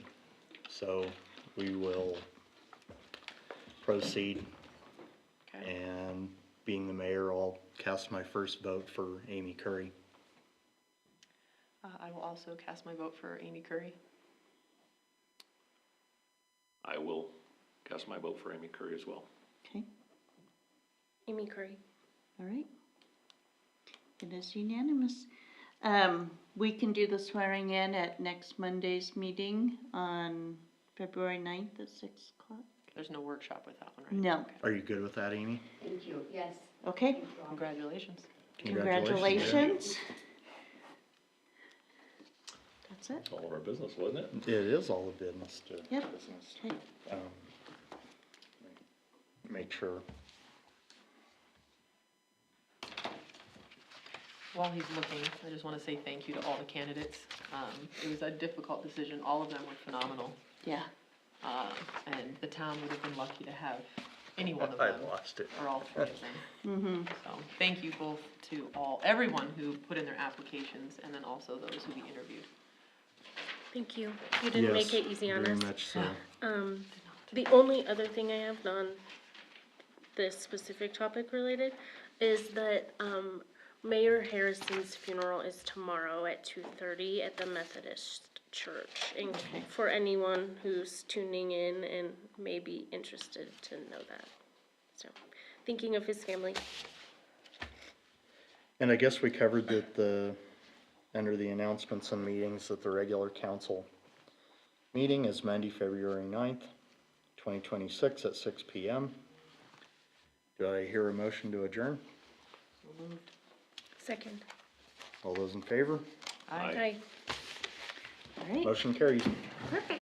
[SPEAKER 4] so we will proceed.
[SPEAKER 3] Okay.
[SPEAKER 4] And being the mayor, I'll cast my first vote for Amy Curry.
[SPEAKER 3] I will also cast my vote for Amy Curry.
[SPEAKER 5] I will cast my vote for Amy Curry as well.
[SPEAKER 2] Okay,
[SPEAKER 1] Amy Curry.
[SPEAKER 2] all right. It is unanimous. We can do the swearing in at next Monday's meeting on February 9th at 6 o'clock.
[SPEAKER 3] There's no workshop with that one, right?
[SPEAKER 2] No.
[SPEAKER 4] Are you good with that, Amy?
[SPEAKER 7] Thank you, yes.
[SPEAKER 2] Okay,
[SPEAKER 3] Congratulations.
[SPEAKER 2] congratulations. That's it.
[SPEAKER 5] It's all of our business, wasn't it?
[SPEAKER 4] It is all the business to
[SPEAKER 2] Yep.
[SPEAKER 4] business.
[SPEAKER 2] Okay.
[SPEAKER 4] Make sure.
[SPEAKER 3] While he's looking, I just want to say thank you to all the candidates. It was a difficult decision. All of them were phenomenal.
[SPEAKER 2] Yeah.
[SPEAKER 3] And the town would have been lucky to have any one of them,
[SPEAKER 4] lost it.
[SPEAKER 3] or all three of them. So, thank you both to everyone who put in their applications, and then also those who we interviewed.
[SPEAKER 1] Thank you. You didn't make it easy on
[SPEAKER 4] Very
[SPEAKER 1] us.
[SPEAKER 4] much so.
[SPEAKER 1] The only other thing I have on this specific topic related is that, Mayor Harrison's funeral is tomorrow at 2:30 at the Methodist Church. And for anyone who's tuning in and may be interested to know that. So, thinking of his family.
[SPEAKER 4] And I guess we covered that under the announcements and meetings, that the regular council meeting is Monday, February 9th, 2026 at 6 p.m. Do I hear a motion to adjourn?
[SPEAKER 3] So moved.
[SPEAKER 1] Second.
[SPEAKER 4] All those in favor?
[SPEAKER 3] Aye.
[SPEAKER 1] Aye.
[SPEAKER 2] All right.
[SPEAKER 4] Motion carries.
[SPEAKER 1] Perfect.